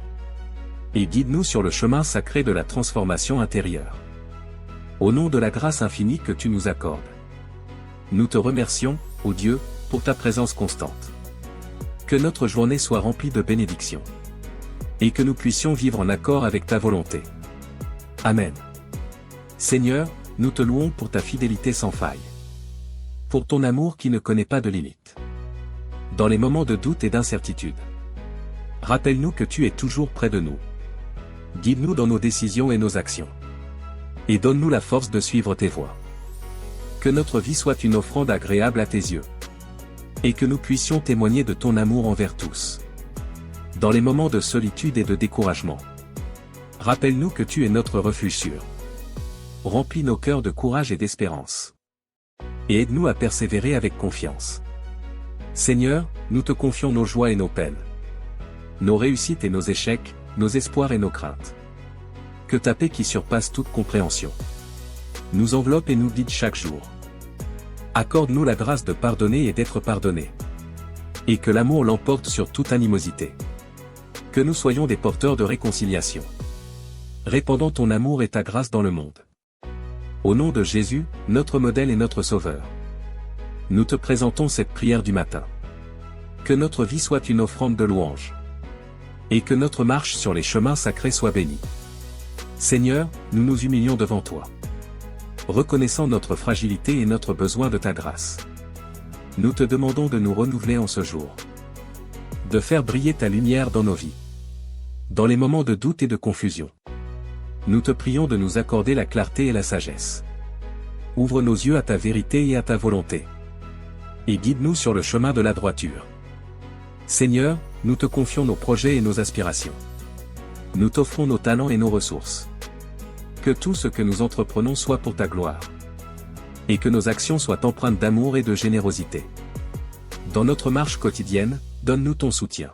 [SPEAKER 1] Et guide-nous sur le chemin sacré de la transformation intérieure. Au nom de la grâce infinie que tu nous accordes. Nous te remercions, ô Dieu, pour ta présence constante. Que notre journée soit remplie de bénédictions. Et que nous puissions vivre en accord avec ta volonté. Amen. Seigneur, nous te louons pour ta fidélité sans faille. Pour ton amour qui ne connaît pas de limite. Dans les moments de doute et d'incertitude. Rappelle-nous que tu es toujours près de nous. Guide-nous dans nos décisions et nos actions. Et donne-nous la force de suivre tes voies. Que notre vie soit une offrande agréable à tes yeux. Et que nous puissions témoigner de ton amour envers tous. Dans les moments de solitude et de découragement. Rappelle-nous que tu es notre refuge sûr. Remplis nos cœurs de courage et d'espérance. Et aide-nous à persévérer avec confiance. Seigneur, nous te confions nos joies et nos peines. Nos réussites et nos échecs, nos espoirs et nos craintes. Que ta paix qui surpasse toute compréhension nous enveloppe et nous guide chaque jour. Accorde-nous la grâce de pardonner et d'être pardonnés. Et que l'amour l'emporte sur toute animosité. Que nous soyons des porteurs de réconciliation. Répandant ton amour et ta grâce dans le monde. Au nom de Jésus, notre modèle et notre Sauveur. Nous te présentons cette prière du matin. Que notre vie soit une offrande de louange. Et que notre marche sur les chemins sacrés soit bénie. Seigneur, nous nous humilions devant toi. Reconnaissant notre fragilité et notre besoin de ta grâce. Nous te demandons de nous renouveler en ce jour. De faire briller ta lumière dans nos vies. Dans les moments de doute et de confusion. Nous te prions de nous accorder la clarté et la sagesse. Ouvre nos yeux à ta vérité et à ta volonté. Et guide-nous sur le chemin de la droiture. Seigneur, nous te confions nos projets et nos aspirations. Nous t'offrons nos talents et nos ressources. Que tout ce que nous entreprenons soit pour ta gloire. Et que nos actions soient empreintes d'amour et de générosité. Dans notre marche quotidienne, donne-nous ton soutien.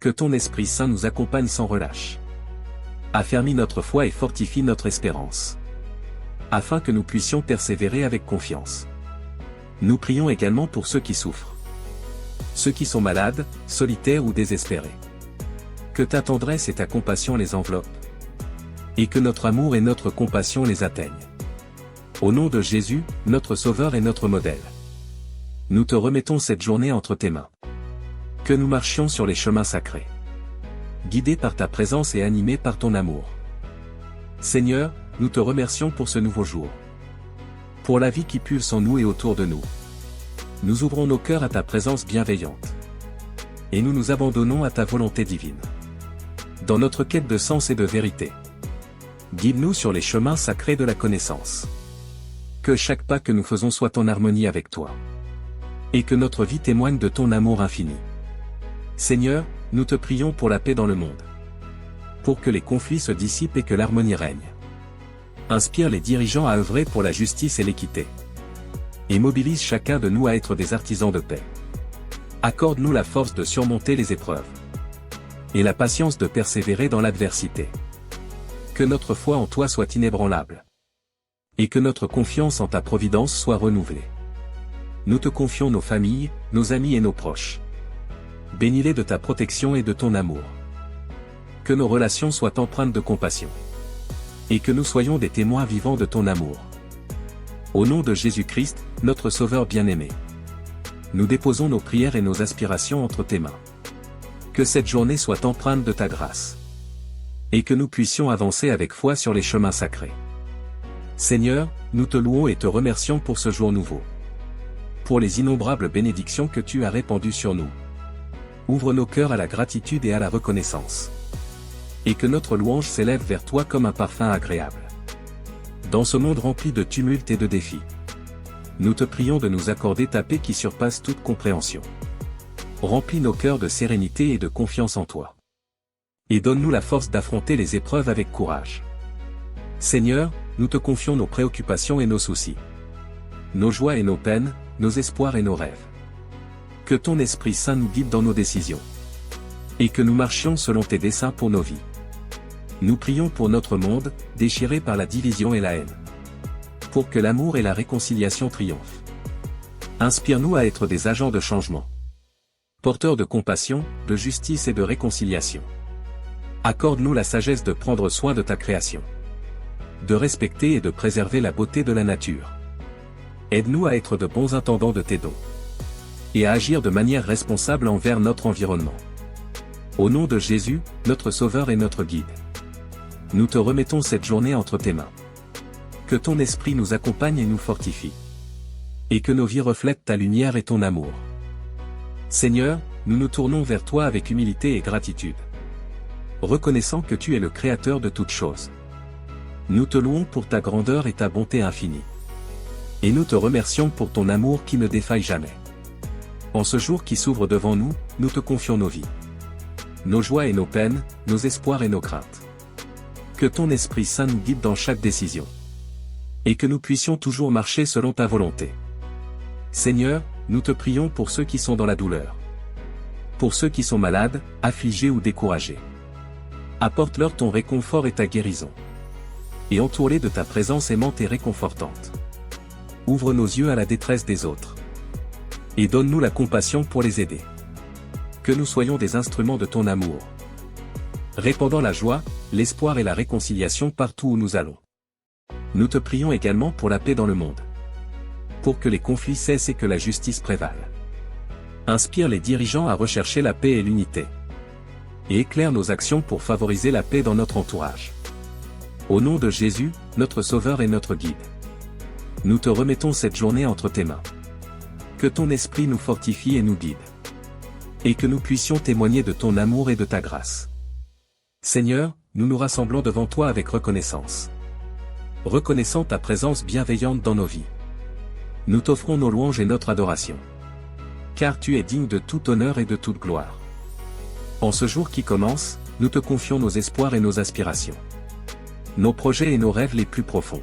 [SPEAKER 1] Que ton Esprit Saint nous accompagne sans relâche. Affermis notre foi et fortifie notre espérance. Afin que nous puissions persévérer avec confiance. Nous prions également pour ceux qui souffrent. Ceux qui sont malades, solitaires ou désespérés. Que ta tendresse et ta compassion les enveloppent. Et que notre amour et notre compassion les atteignent. Au nom de Jésus, notre Sauveur et notre modèle. Nous te remettons cette journée entre tes mains. Que nous marchions sur les chemins sacrés. Guidés par ta présence et animés par ton amour. Seigneur, nous te remercions pour ce nouveau jour. Pour la vie qui pulse en nous et autour de nous. Nous ouvrons nos cœurs à ta présence bienveillante. Et nous nous abandonnons à ta volonté divine. Dans notre quête de sens et de vérité. Guide-nous sur les chemins sacrés de la connaissance. Que chaque pas que nous faisons soit en harmonie avec toi. Et que notre vie témoigne de ton amour infini. Seigneur, nous te prions pour la paix dans le monde. Pour que les conflits se dissipent et que l'harmonie règne. Inspire les dirigeants à œuvrer pour la justice et l'équité. Et mobilise chacun de nous à être des artisans de paix. Accorde-nous la force de surmonter les épreuves. Et la patience de persévérer dans l'adversité. Que notre foi en toi soit inébranlable. Et que notre confiance en ta providence soit renouvelée. Nous te confions nos familles, nos amis et nos proches. Bénis-les de ta protection et de ton amour. Que nos relations soient empreintes de compassion. Et que nous soyons des témoins vivants de ton amour. Au nom de Jésus-Christ, notre Sauveur bien-aimé. Nous déposons nos prières et nos aspirations entre tes mains. Que cette journée soit empreinte de ta grâce. et que nous puissions avancer avec foi sur les chemins sacrés. Seigneur, nous te louons et te remercions pour ce jour nouveau. Pour les innombrables bénédictions que tu as répandues sur nous. Ouvre nos cœurs à la gratitude et à la reconnaissance. Et que notre louange s'élève vers toi comme un parfum agréable. Dans ce monde rempli de tumulte et de défis, nous te prions de nous accorder ta paix qui surpasse toute compréhension. Remplis nos cœurs de sérénité et de confiance en toi. Et donne-nous la force d'affronter les épreuves avec courage. Seigneur, nous te confions nos préoccupations et nos soucis. Nos joies et nos peines, nos espoirs et nos rêves. Que ton Esprit Saint nous guide dans nos décisions. Et que nous marchions selon tes desseins pour nos vies. Nous prions pour notre monde, déchiré par la division et la haine. Pour que l'amour et la réconciliation triomphent. Inspire-nous à être des agents de changement. Porteurs de compassion, de justice et de réconciliation. Accorde-nous la sagesse de prendre soin de ta création. De respecter et de préserver la beauté de la nature. Aide-nous à être de bons intendants de tes dons. Et à agir de manière responsable envers notre environnement. Au nom de Jésus, notre Sauveur et notre Guide. Nous te remettons cette journée entre tes mains. Que ton esprit nous accompagne et nous fortifie. Et que nos vies reflètent ta lumière et ton amour. Seigneur, nous nous tournons vers toi avec humilité et gratitude. Reconnaissant que tu es le Créateur de toutes choses. Nous te louons pour ta grandeur et ta bonté infinie. Et nous te remercions pour ton amour qui ne défaille jamais. En ce jour qui s'ouvre devant nous, nous te confions nos vies. Nos joies et nos peines, nos espoirs et nos craintes. Que ton Esprit Saint nous guide dans chaque décision. Et que nous puissions toujours marcher selon ta volonté. Seigneur, nous te prions pour ceux qui sont dans la douleur. Pour ceux qui sont malades, affligés ou découragés. Apporte-leur ton réconfort et ta guérison. Et entoure-les de ta présence aimante et réconfortante. Ouvre nos yeux à la détresse des autres. Et donne-nous la compassion pour les aider. Que nous soyons des instruments de ton amour. Répandant la joie, l'espoir et la réconciliation partout où nous allons. Nous te prions également pour la paix dans le monde. Pour que les conflits cessent et que la justice prévale. Inspire les dirigeants à rechercher la paix et l'unité. Et éclaire nos actions pour favoriser la paix dans notre entourage. Au nom de Jésus, notre Sauveur et notre Guide. Nous te remettons cette journée entre tes mains. Que ton Esprit nous fortifie et nous guide. Et que nous puissions témoigner de ton amour et de ta grâce. Seigneur, nous nous rassemblons devant toi avec reconnaissance. Reconnaissant ta présence bienveillante dans nos vies. Nous t'offrons nos louanges et notre adoration. Car tu es digne de tout honneur et de toute gloire. En ce jour qui commence, nous te confions nos espoirs et nos aspirations. Nos projets et nos rêves les plus profonds.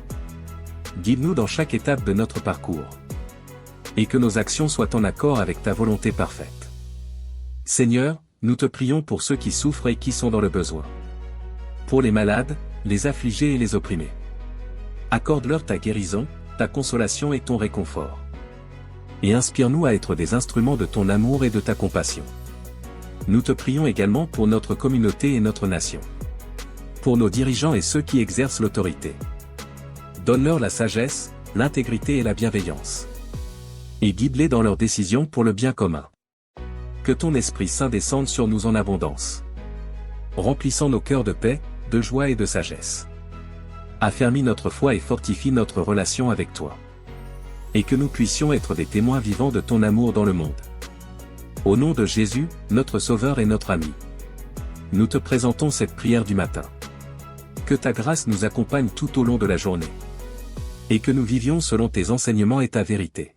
[SPEAKER 1] Guide-nous dans chaque étape de notre parcours. Et que nos actions soient en accord avec ta volonté parfaite. Seigneur, nous te prions pour ceux qui souffrent et qui sont dans le besoin. Pour les malades, les affligés et les opprimés. Accorde-leur ta guérison, ta consolation et ton réconfort. Et inspire-nous à être des instruments de ton amour et de ta compassion. Nous te prions également pour notre communauté et notre nation. Pour nos dirigeants et ceux qui exercent l'autorité. Donne-leur la sagesse, l'intégrité et la bienveillance. Et guide-les dans leurs décisions pour le bien commun. Que ton Esprit Saint descende sur nous en abondance. Remplissant nos cœurs de paix, de joie et de sagesse. Affermis notre foi et fortifie notre relation avec toi. Et que nous puissions être des témoins vivants de ton amour dans le monde. Au nom de Jésus, notre Sauveur et notre ami. Nous te présentons cette prière du matin. Que ta grâce nous accompagne tout au long de la journée. Et que nous vivions selon tes enseignements et ta vérité.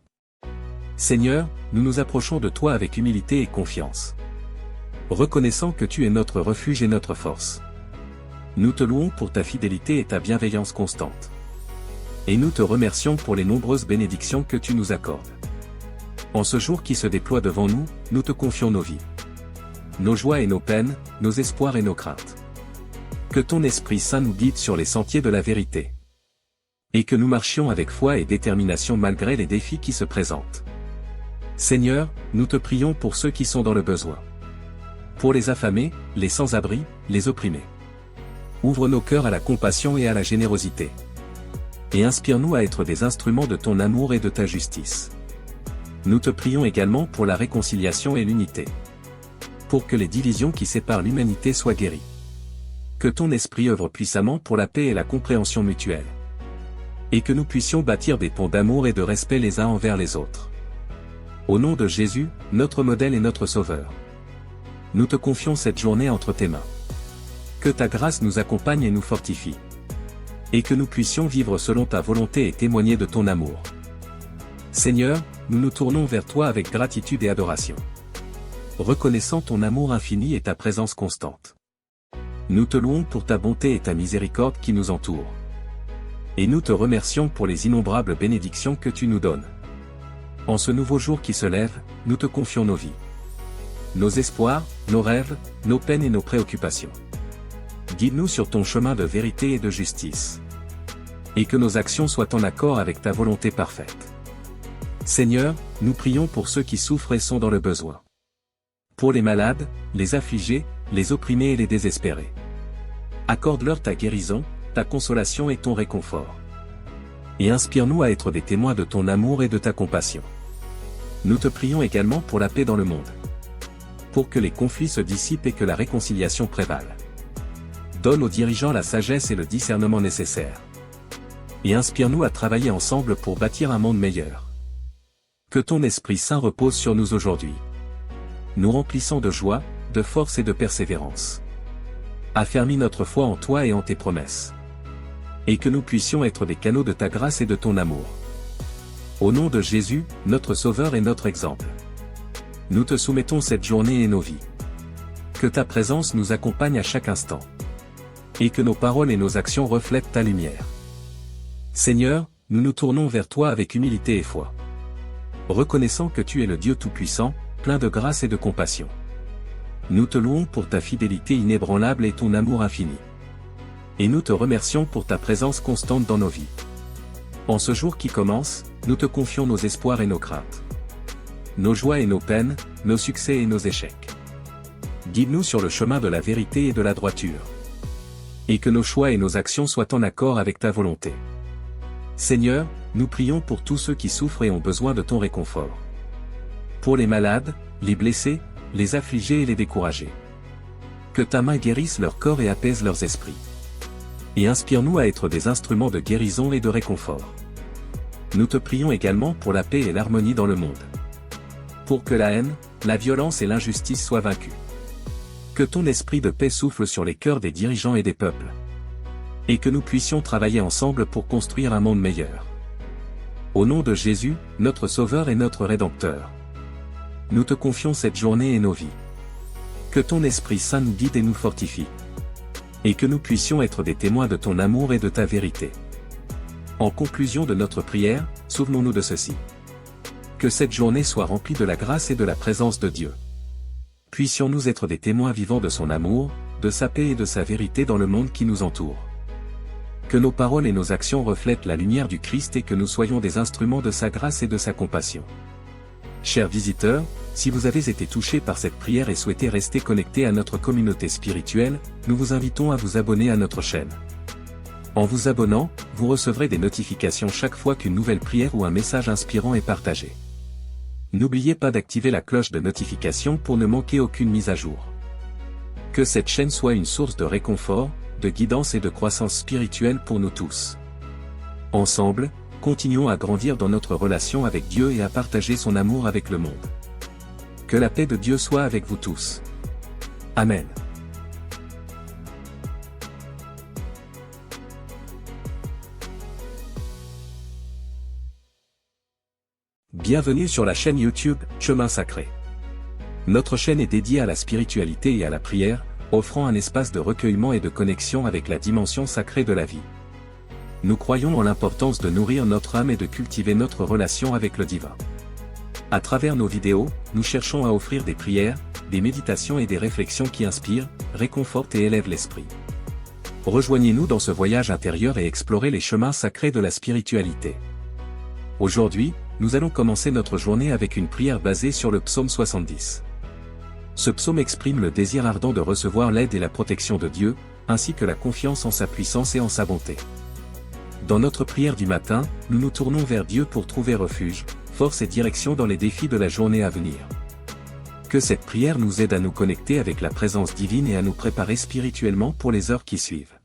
[SPEAKER 1] Seigneur, nous nous approchons de toi avec humilité et confiance. Reconnaissant que tu es notre refuge et notre force. Nous te louons pour ta fidélité et ta bienveillance constante. Et nous te remercions pour les nombreuses bénédictions que tu nous accordes. En ce jour qui se déploie devant nous, nous te confions nos vies. Nos joies et nos peines, nos espoirs et nos craintes. Que ton Esprit Saint nous guide sur les sentiers de la vérité. Et que nous marchions avec foi et détermination malgré les défis qui se présentent. Seigneur, nous te prions pour ceux qui sont dans le besoin. Pour les affamés, les sans-abri, les opprimés. Ouvre nos cœurs à la compassion et à la générosité. Et inspire-nous à être des instruments de ton amour et de ta justice. Nous te prions également pour la réconciliation et l'unité. Pour que les divisions qui séparent l'humanité soient guéries. Que ton esprit œuvre puissamment pour la paix et la compréhension mutuelle. Et que nous puissions bâtir des ponts d'amour et de respect les uns envers les autres. Au nom de Jésus, notre modèle et notre Sauveur. Nous te confions cette journée entre tes mains. Que ta grâce nous accompagne et nous fortifie. Et que nous puissions vivre selon ta volonté et témoigner de ton amour. Seigneur, nous nous tournons vers toi avec gratitude et adoration. Reconnaissant ton amour infini et ta présence constante. Nous te louons pour ta bonté et ta miséricorde qui nous entourent. Et nous te remercions pour les innombrables bénédictions que tu nous donnes. En ce nouveau jour qui se lève, nous te confions nos vies. Nos espoirs, nos rêves, nos peines et nos préoccupations. Guide-nous sur ton chemin de vérité et de justice. Et que nos actions soient en accord avec ta volonté parfaite. Seigneur, nous prions pour ceux qui souffrent et sont dans le besoin. Pour les malades, les affligés, les opprimés et les désespérés. Accorde-leur ta guérison, ta consolation et ton réconfort. Et inspire-nous à être des témoins de ton amour et de ta compassion. Nous te prions également pour la paix dans le monde. Pour que les conflits se dissipent et que la réconciliation prévale. Donne aux dirigeants la sagesse et le discernement nécessaires. Et inspire-nous à travailler ensemble pour bâtir un monde meilleur. Que ton Esprit Saint repose sur nous aujourd'hui. Nous remplissant de joie, de force et de persévérance. Affermis notre foi en toi et en tes promesses. Et que nous puissions être des canaux de ta grâce et de ton amour. Au nom de Jésus, notre Sauveur et notre exemple. Nous te soumettons cette journée et nos vies. Que ta présence nous accompagne à chaque instant. Et que nos paroles et nos actions reflètent ta lumière. Seigneur, nous nous tournons vers toi avec humilité et foi. Reconnaissant que tu es le Dieu Tout-Puissant, plein de grâce et de compassion. Nous te louons pour ta fidélité inébranlable et ton amour infini. Et nous te remercions pour ta présence constante dans nos vies. En ce jour qui commence, nous te confions nos espoirs et nos craintes. Nos joies et nos peines, nos succès et nos échecs. Guide-nous sur le chemin de la vérité et de la droiture. Et que nos choix et nos actions soient en accord avec ta volonté. Seigneur, nous prions pour tous ceux qui souffrent et ont besoin de ton réconfort. Pour les malades, les blessés, les affligés et les découragés. Que ta main guérisse leur corps et apaise leurs esprits. Et inspire-nous à être des instruments de guérison et de réconfort. Nous te prions également pour la paix et l'harmonie dans le monde. Pour que la haine, la violence et l'injustice soient vaincues. Que ton esprit de paix souffle sur les cœurs des dirigeants et des peuples. Et que nous puissions travailler ensemble pour construire un monde meilleur. Au nom de Jésus, notre Sauveur et notre Rédempteur. Nous te confions cette journée et nos vies. Que ton Esprit Saint nous guide et nous fortifie. Et que nous puissions être des témoins de ton amour et de ta vérité. En conclusion de notre prière, souvenons-nous de ceci. Que cette journée soit remplie de la grâce et de la présence de Dieu. Puissions-nous être des témoins vivants de son amour, de sa paix et de sa vérité dans le monde qui nous entoure. Que nos paroles et nos actions reflètent la lumière du Christ et que nous soyons des instruments de sa grâce et de sa compassion. Chers visiteurs, si vous avez été touchés par cette prière et souhaitez rester connectés à notre communauté spirituelle, nous vous invitons à vous abonner à notre chaîne. En vous abonnant, vous recevrez des notifications chaque fois qu'une nouvelle prière ou un message inspirant est partagé. N'oubliez pas d'activer la cloche de notification pour ne manquer aucune mise à jour. Que cette chaîne soit une source de réconfort, de guidance et de croissance spirituelle pour nous tous. Ensemble, continuons à grandir dans notre relation avec Dieu et à partager son amour avec le monde. Que la paix de Dieu soit avec vous tous. Amen. Bienvenue sur la chaîne YouTube Chemin Sacré. Notre chaîne est dédiée à la spiritualité et à la prière, offrant un espace de recueillement et de connexion avec la dimension sacrée de la vie. Nous croyons en l'importance de nourrir notre âme et de cultiver notre relation avec le divin. À travers nos vidéos, nous cherchons à offrir des prières, des méditations et des réflexions qui inspirent, réconfortent et élèvent l'esprit. Rejoignez-nous dans ce voyage intérieur et explorez les chemins sacrés de la spiritualité. Aujourd'hui, nous allons commencer notre journée avec une prière basée sur le psaume 70. Ce psaume exprime le désir ardent de recevoir l'aide et la protection de Dieu, ainsi que la confiance en sa puissance et en sa bonté. Dans notre prière du matin, nous nous tournons vers Dieu pour trouver refuge, force et direction dans les défis de la journée à venir. Que cette prière nous aide à nous connecter avec la présence divine et à nous préparer spirituellement pour les heures qui suivent.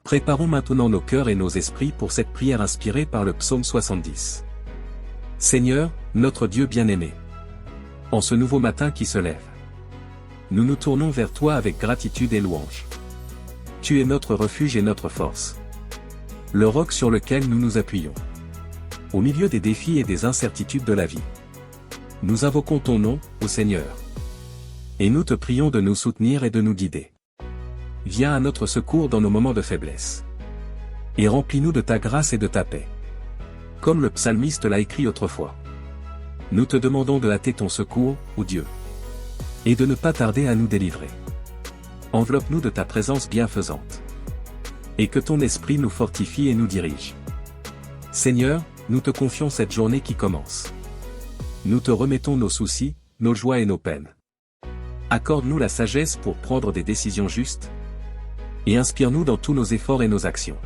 [SPEAKER 1] Préparons maintenant nos cœurs et nos esprits pour cette prière inspirée par le psaume 70. Seigneur, notre Dieu bien-aimé. En ce nouveau matin qui se lève, nous nous tournons vers toi avec gratitude et louange. Tu es notre refuge et notre force. Le roc sur lequel nous nous appuyons. Au milieu des défis et des incertitudes de la vie. Nous invoquons ton nom, ô Seigneur. Et nous te prions de nous soutenir et de nous guider. Viens à notre secours dans nos moments de faiblesse. Et remplis-nous de ta grâce et de ta paix. Comme le psalmiste l'a écrit autrefois. Nous te demandons de hâter ton secours, ô Dieu. Et de ne pas tarder à nous délivrer. Enveloppe-nous de ta présence bienfaisante. Et que ton esprit nous fortifie et nous dirige. Seigneur, nous te confions cette journée qui commence. Nous te remettons nos soucis, nos joies et nos peines. Accorde-nous la sagesse pour prendre des décisions justes. Et inspire-nous dans tous nos efforts et nos actions.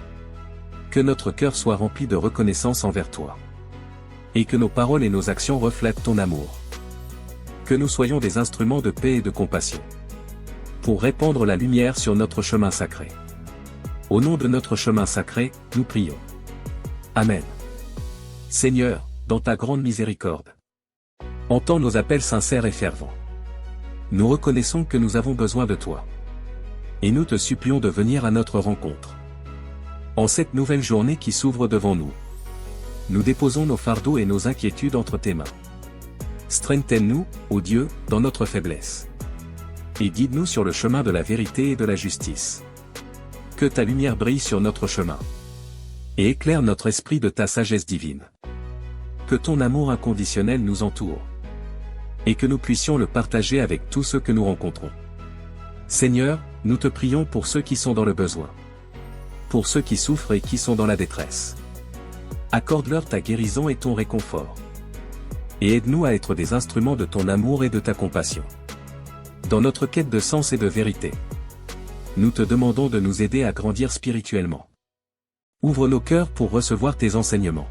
[SPEAKER 1] Que notre cœur soit rempli de reconnaissance envers toi. Et que nos paroles et nos actions reflètent ton amour. Que nous soyons des instruments de paix et de compassion. Pour répandre la lumière sur notre chemin sacré. Au nom de notre chemin sacré, nous prions. Amen. Seigneur, dans ta grande miséricorde. Entends nos appels sincères et fervents. Nous reconnaissons que nous avons besoin de toi. Et nous te supplions de venir à notre rencontre. En cette nouvelle journée qui s'ouvre devant nous, nous déposons nos fardeaux et nos inquiétudes entre tes mains. Strengthen-nous, ô Dieu, dans notre faiblesse. Et guide-nous sur le chemin de la vérité et de la justice. Que ta lumière brille sur notre chemin. Et éclaire notre esprit de ta sagesse divine. Que ton amour inconditionnel nous entoure. Et que nous puissions le partager avec tous ceux que nous rencontrons. Seigneur, nous te prions pour ceux qui sont dans le besoin. Pour ceux qui souffrent et qui sont dans la détresse. Accorde-leur ta guérison et ton réconfort. Et aide-nous à être des instruments de ton amour et de ta compassion. Dans notre quête de sens et de vérité, nous te demandons de nous aider à grandir spirituellement. Ouvre nos cœurs pour recevoir tes enseignements.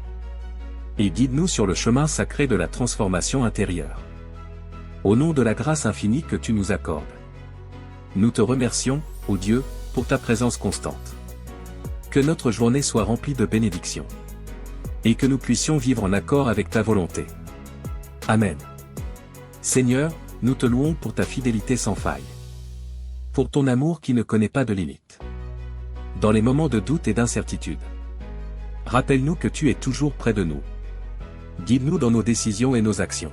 [SPEAKER 1] Et guide-nous sur le chemin sacré de la transformation intérieure. Au nom de la grâce infinie que tu nous accordes. Nous te remercions, ô Dieu, pour ta présence constante. Que notre journée soit remplie de bénédictions. Et que nous puissions vivre en accord avec ta volonté. Amen. Seigneur, nous te louons pour ta fidélité sans faille. Pour ton amour qui ne connaît pas de limite. Dans les moments de doute et d'incertitude. Rappelle-nous que tu es toujours près de nous. Guide-nous dans nos décisions et nos actions.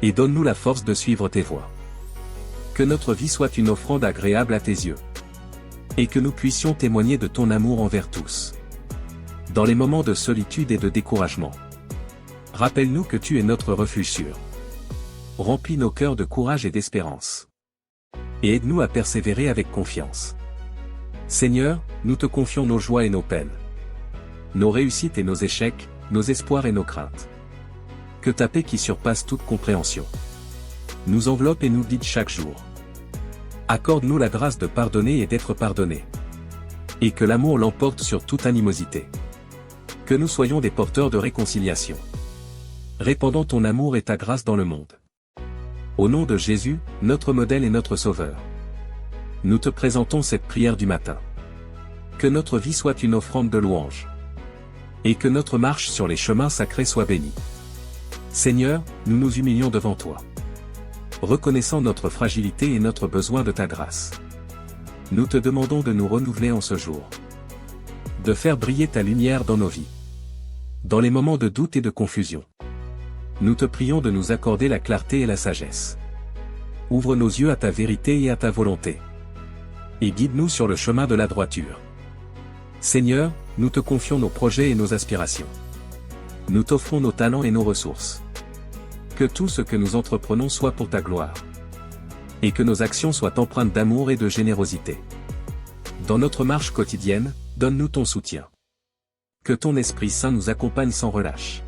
[SPEAKER 1] Et donne-nous la force de suivre tes voies. Que notre vie soit une offrande agréable à tes yeux. Et que nous puissions témoigner de ton amour envers tous. Dans les moments de solitude et de découragement. Rappelle-nous que tu es notre refuge sûr. Remplis nos cœurs de courage et d'espérance. Et aide-nous à persévérer avec confiance. Seigneur, nous te confions nos joies et nos peines. Nos réussites et nos échecs, nos espoirs et nos craintes. Que ta paix qui surpasse toute compréhension nous enveloppe et nous guide chaque jour. Accorde-nous la grâce de pardonner et d'être pardonnés. Et que l'amour l'emporte sur toute animosité. Que nous soyons des porteurs de réconciliation. Répandant ton amour et ta grâce dans le monde. Au nom de Jésus, notre modèle et notre Sauveur. Nous te présentons cette prière du matin. Que notre vie soit une offrande de louange. Et que notre marche sur les chemins sacrés soit bénie. Seigneur, nous nous humilions devant toi. Reconnaissant notre fragilité et notre besoin de ta grâce. Nous te demandons de nous renouveler en ce jour. De faire briller ta lumière dans nos vies. Dans les moments de doute et de confusion. Nous te prions de nous accorder la clarté et la sagesse. Ouvre nos yeux à ta vérité et à ta volonté. Et guide-nous sur le chemin de la droiture. Seigneur, nous te confions nos projets et nos aspirations. Nous t'offrons nos talents et nos ressources. Que tout ce que nous entreprenons soit pour ta gloire. Et que nos actions soient empreintes d'amour et de générosité. Dans notre marche quotidienne, donne-nous ton soutien. Que ton Esprit Saint nous accompagne sans relâche.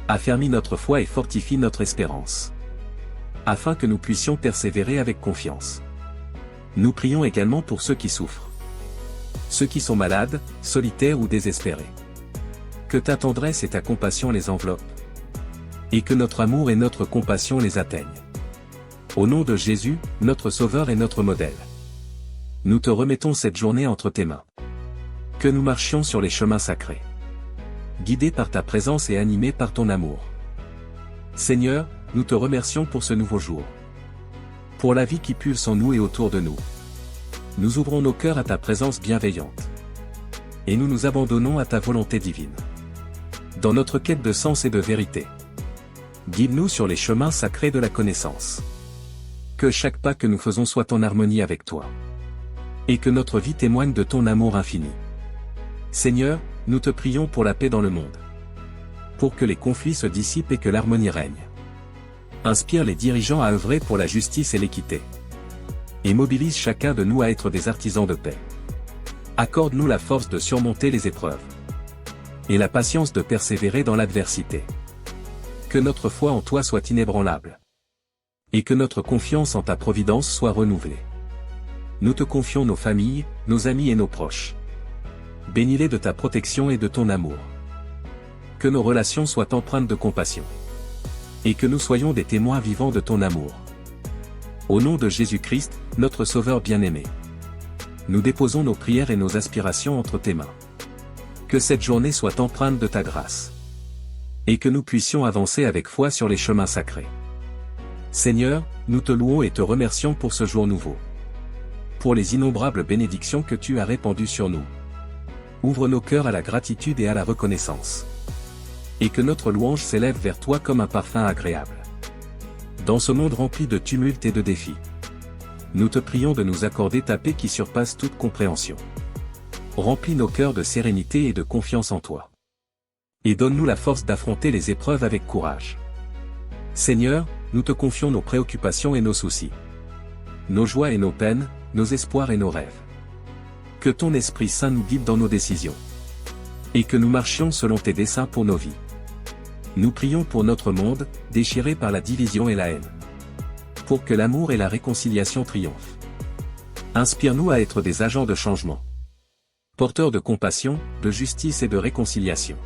[SPEAKER 1] Affermis notre foi et fortifie notre espérance. Afin que nous puissions persévérer avec confiance. Nous prions également pour ceux qui souffrent. Ceux qui sont malades, solitaires ou désespérés. Que ta tendresse et ta compassion les enveloppent. Et que notre amour et notre compassion les atteignent. Au nom de Jésus, notre Sauveur et notre modèle. Nous te remettons cette journée entre tes mains. Que nous marchions sur les chemins sacrés. Guidés par ta présence et animés par ton amour. Seigneur, nous te remercions pour ce nouveau jour. Pour la vie qui pulse en nous et autour de nous. Nous ouvrons nos cœurs à ta présence bienveillante. Et nous nous abandonnons à ta volonté divine. Dans notre quête de sens et de vérité. Guide-nous sur les chemins sacrés de la connaissance. Que chaque pas que nous faisons soit en harmonie avec toi. Et que notre vie témoigne de ton amour infini. Seigneur, nous te prions pour la paix dans le monde. Pour que les conflits se dissipent et que l'harmonie règne. Inspire les dirigeants à œuvrer pour la justice et l'équité. Et mobilise chacun de nous à être des artisans de paix. Accorde-nous la force de surmonter les épreuves. Et la patience de persévérer dans l'adversité. Que notre foi en toi soit inébranlable. Et que notre confiance en ta providence soit renouvelée. Nous te confions nos familles, nos amis et nos proches. Bénis-les de ta protection et de ton amour. Que nos relations soient empreintes de compassion. Et que nous soyons des témoins vivants de ton amour. Au nom de Jésus-Christ, notre Sauveur bien-aimé. Nous déposons nos prières et nos aspirations entre tes mains. Que cette journée soit empreinte de ta grâce. Et que nous puissions avancer avec foi sur les chemins sacrés. Seigneur, nous te louons et te remercions pour ce jour nouveau. Pour les innombrables bénédictions que tu as répandues sur nous. Ouvre nos cœurs à la gratitude et à la reconnaissance. Et que notre louange s'élève vers toi comme un parfum agréable. Dans ce monde rempli de tumulte et de défis. Nous te prions de nous accorder ta paix qui surpasse toute compréhension. Remplis nos cœurs de sérénité et de confiance en toi. Et donne-nous la force d'affronter les épreuves avec courage. Seigneur, nous te confions nos préoccupations et nos soucis. Nos joies et nos peines, nos espoirs et nos rêves. Que ton Esprit Saint nous guide dans nos décisions. Et que nous marchions selon tes desseins pour nos vies. Nous prions pour notre monde, déchiré par la division et la haine. Pour que l'amour et la réconciliation triomphent. Inspire-nous à être des agents de changement. Porteurs de compassion, de justice et de réconciliation.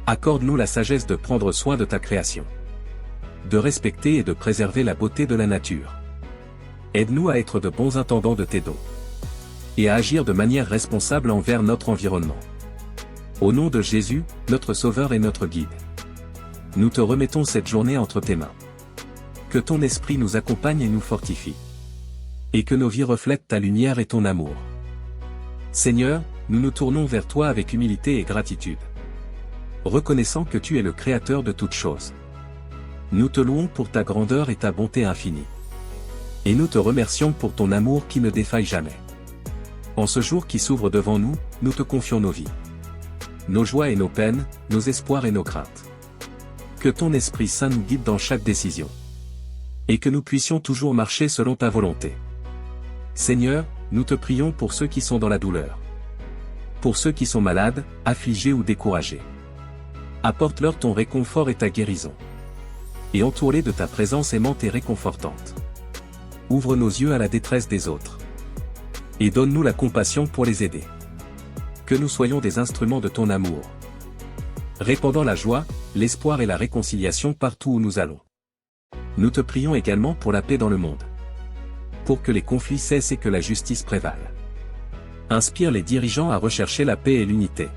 [SPEAKER 1] Accorde-nous la sagesse de prendre soin de ta création. De respecter et de préserver la beauté de la nature. Aide-nous à être de bons intendants de tes dons. Et à agir de manière responsable envers notre environnement. Au nom de Jésus, notre Sauveur et notre Guide. Nous te remettons cette journée entre tes mains. Que ton esprit nous accompagne et nous fortifie. Et que nos vies reflètent ta lumière et ton amour. Seigneur, nous nous tournons vers toi avec humilité et gratitude. Reconnaissant que tu es le Créateur de toutes choses. Nous te louons pour ta grandeur et ta bonté infinie. Et nous te remercions pour ton amour qui ne défaille jamais. En ce jour qui s'ouvre devant nous, nous te confions nos vies. Nos joies et nos peines, nos espoirs et nos craintes. Que ton Esprit Saint nous guide dans chaque décision. Et que nous puissions toujours marcher selon ta volonté. Seigneur, nous te prions pour ceux qui sont dans la douleur. Pour ceux qui sont malades, affligés ou découragés. Apporte-leur ton réconfort et ta guérison. Et entoure-les de ta présence aimante et réconfortante. Ouvre nos yeux à la détresse des autres. Et donne-nous la compassion pour les aider. Que nous soyons des instruments de ton amour. Répandant la joie, l'espoir et la réconciliation partout où nous allons. Nous te prions également pour la paix dans le monde. Pour que les conflits cessent et que la justice prévale. Inspire les dirigeants à rechercher la paix et l'unité.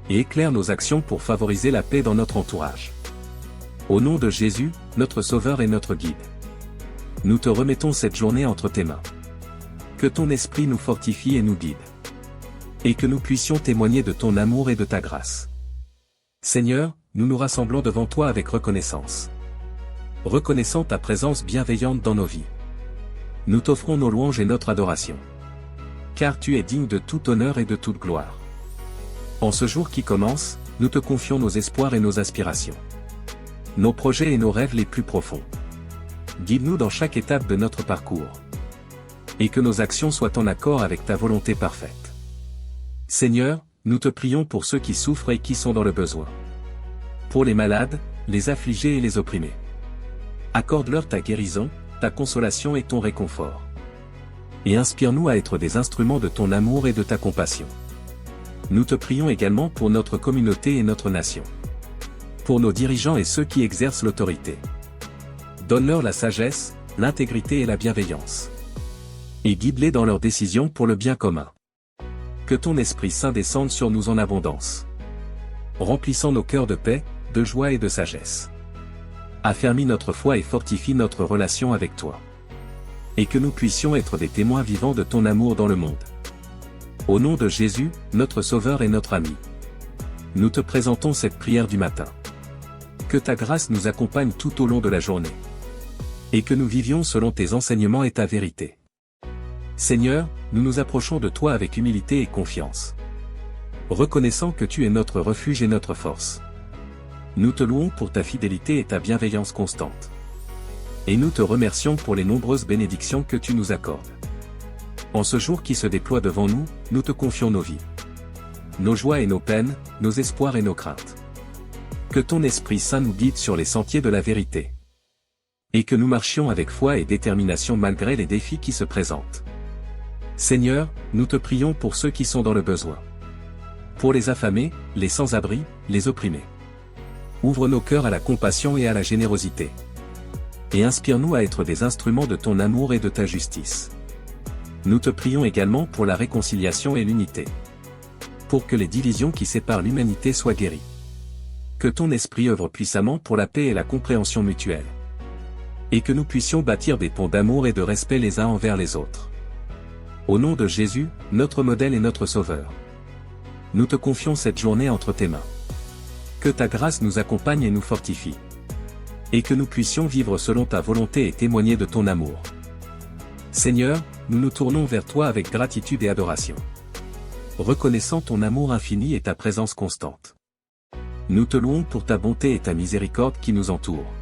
[SPEAKER 1] Et éclaire nos actions pour favoriser la paix dans notre entourage. Au nom de Jésus, notre Sauveur et notre Guide. Nous te remettons cette journée entre tes mains. Que ton esprit nous fortifie et nous guide. Et que nous puissions témoigner de ton amour et de ta grâce. Seigneur, nous nous rassemblons devant toi avec reconnaissance. Reconnaissant ta présence bienveillante dans nos vies. Nous t'offrons nos louanges et notre adoration. Car tu es digne de tout honneur et de toute gloire. En ce jour qui commence, nous te confions nos espoirs et nos aspirations. Nos projets et nos rêves les plus profonds. Guide-nous dans chaque étape de notre parcours. Et que nos actions soient en accord avec ta volonté parfaite. Seigneur, nous te prions pour ceux qui souffrent et qui sont dans le besoin. Pour les malades, les affligés et les opprimés. Accorde-leur ta guérison, ta consolation et ton réconfort. Et inspire-nous à être des instruments de ton amour et de ta compassion. Nous te prions également pour notre communauté et notre nation. Pour nos dirigeants et ceux qui exercent l'autorité. Donne-leur la sagesse, l'intégrité et la bienveillance. Et guide-les dans leurs décisions pour le bien commun. Que ton Esprit Saint descende sur nous en abondance, remplissant nos cœurs de paix, de joie et de sagesse. Affermis notre foi et fortifie notre relation avec toi. Et que nous puissions être des témoins vivants de ton amour dans le monde. Au nom de Jésus, notre Sauveur et notre ami, nous te présentons cette prière du matin. Que ta grâce nous accompagne tout au long de la journée. Et que nous vivions selon tes enseignements et ta vérité. Seigneur, nous nous approchons de toi avec humilité et confiance, reconnaissant que tu es notre refuge et notre force. Nous te louons pour ta fidélité et ta bienveillance constante. Et nous te remercions pour les nombreuses bénédictions que tu nous accordes. En ce jour qui se déploie devant nous, nous te confions nos vies, nos joies et nos peines, nos espoirs et nos craintes. Que ton Esprit Saint nous guide sur les sentiers de la vérité. Et que nous marchions avec foi et détermination malgré les défis qui se présentent. Seigneur, nous te prions pour ceux qui sont dans le besoin. Pour les affamés, les sans-abri, les opprimés. Ouvre nos cœurs à la compassion et à la générosité. Et inspire-nous à être des instruments de ton amour et de ta justice. Nous te prions également pour la réconciliation et l'unité. Pour que les divisions qui séparent l'humanité soient guéries. Que ton esprit œuvre puissamment pour la paix et la compréhension mutuelle. Et que nous puissions bâtir des ponts d'amour et de respect les uns envers les autres. Au nom de Jésus, notre modèle et notre Sauveur, nous te confions cette journée entre tes mains. Que ta grâce nous accompagne et nous fortifie. Et que nous puissions vivre selon ta volonté et témoigner de ton amour. Seigneur, nous nous tournons vers toi avec gratitude et adoration, reconnaissant ton amour infini et ta présence constante. Nous te louons pour ta bonté et ta miséricorde qui nous entourent.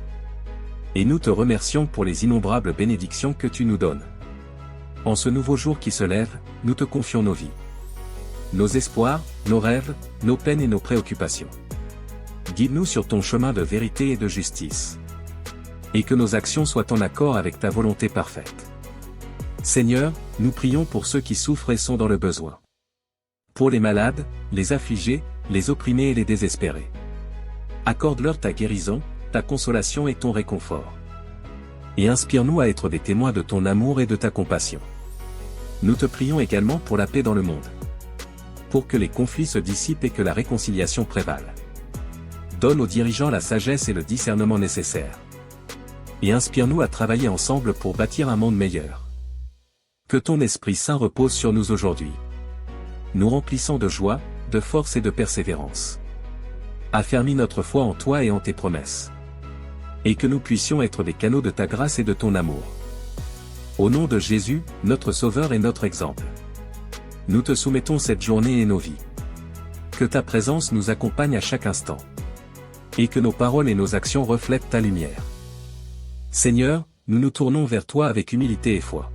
[SPEAKER 1] Et nous te remercions pour les innombrables bénédictions que tu nous donnes. En ce nouveau jour qui se lève, nous te confions nos vies, nos espoirs, nos rêves, nos peines et nos préoccupations. Guide-nous sur ton chemin de vérité et de justice. Et que nos actions soient en accord avec ta volonté parfaite. Seigneur, nous prions pour ceux qui souffrent et sont dans le besoin. Pour les malades, les affligés, les opprimés et les désespérés. Accorde-leur ta guérison, ta consolation et ton réconfort. Et inspire-nous à être des témoins de ton amour et de ta compassion. Nous te prions également pour la paix dans le monde. Pour que les conflits se dissipent et que la réconciliation prévale. Donne aux dirigeants la sagesse et le discernement nécessaires. Et inspire-nous à travailler ensemble pour bâtir un monde meilleur. Que ton Esprit Saint repose sur nous aujourd'hui, nous remplissant de joie, de force et de persévérance. Affermis notre foi en toi et en tes promesses. Et que nous puissions être des canaux de ta grâce et de ton amour. Au nom de Jésus, notre Sauveur et notre exemple, nous te soumettons cette journée et nos vies. Que ta présence nous accompagne à chaque instant. Et que nos paroles et nos actions reflètent ta lumière. Seigneur, nous nous tournons vers toi avec humilité et foi,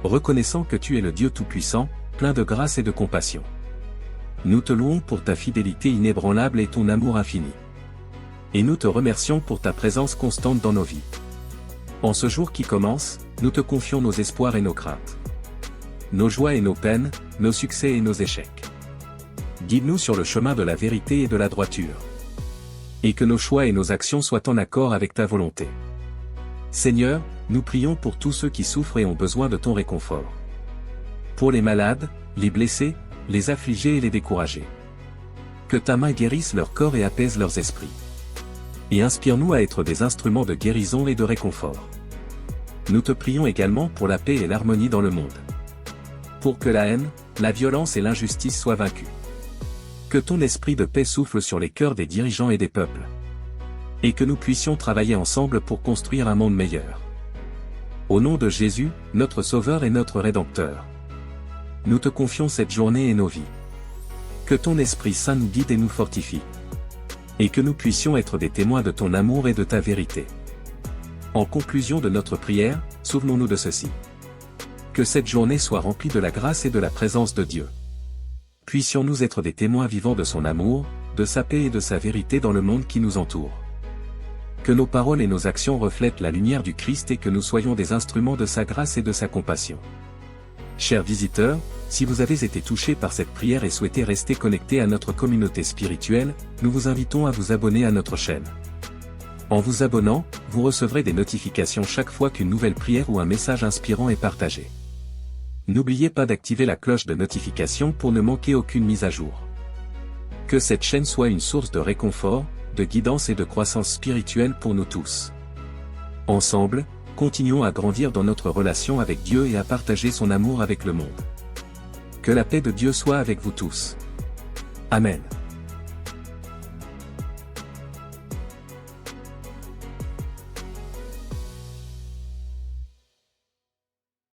[SPEAKER 1] reconnaissant que tu es le Dieu Tout-Puissant, plein de grâce et de compassion. Nous te louons pour ta fidélité inébranlable et ton amour infini. Et nous te remercions pour ta présence constante dans nos vies. En ce jour qui commence, nous te confions nos espoirs et nos craintes, nos joies et nos peines, nos succès et nos échecs. Guide-nous sur le chemin de la vérité et de la droiture. Et que nos choix et nos actions soient en accord avec ta volonté. Seigneur, nous prions pour tous ceux qui souffrent et ont besoin de ton réconfort. Pour les malades, les blessés, les affligés et les découragés. Que ta main guérisse leur corps et apaise leurs esprits. Et inspire-nous à être des instruments de guérison et de réconfort. Nous te prions également pour la paix et l'harmonie dans le monde. Pour que la haine, la violence et l'injustice soient vaincues. Que ton esprit de paix souffle sur les cœurs des dirigeants et des peuples. Et que nous puissions travailler ensemble pour construire un monde meilleur. Au nom de Jésus, notre Sauveur et notre Rédempteur, nous te confions cette journée et nos vies. Que ton Esprit Saint nous guide et nous fortifie. Et que nous puissions être des témoins de ton amour et de ta vérité. En conclusion de notre prière, souvenons-nous de ceci. Que cette journée soit remplie de la grâce et de la présence de Dieu. Puissions-nous être des témoins vivants de son amour, de sa paix et de sa vérité dans le monde qui nous entoure. Que nos paroles et nos actions reflètent la lumière du Christ et que nous soyons des instruments de sa grâce et de sa compassion. Chers visiteurs, si vous avez été touchés par cette prière et souhaitez rester connectés à notre communauté spirituelle, nous vous invitons à vous abonner à notre chaîne. En vous abonnant, vous recevrez des notifications chaque fois qu'une nouvelle prière ou un message inspirant est partagé. N'oubliez pas d'activer la cloche de notification pour ne manquer aucune mise à jour. Que cette chaîne soit une source de réconfort, de guidance et de croissance spirituelle pour nous tous. Ensemble, continuons à grandir dans notre relation avec Dieu et à partager son amour avec le monde. Que la paix de Dieu soit avec vous tous. Amen.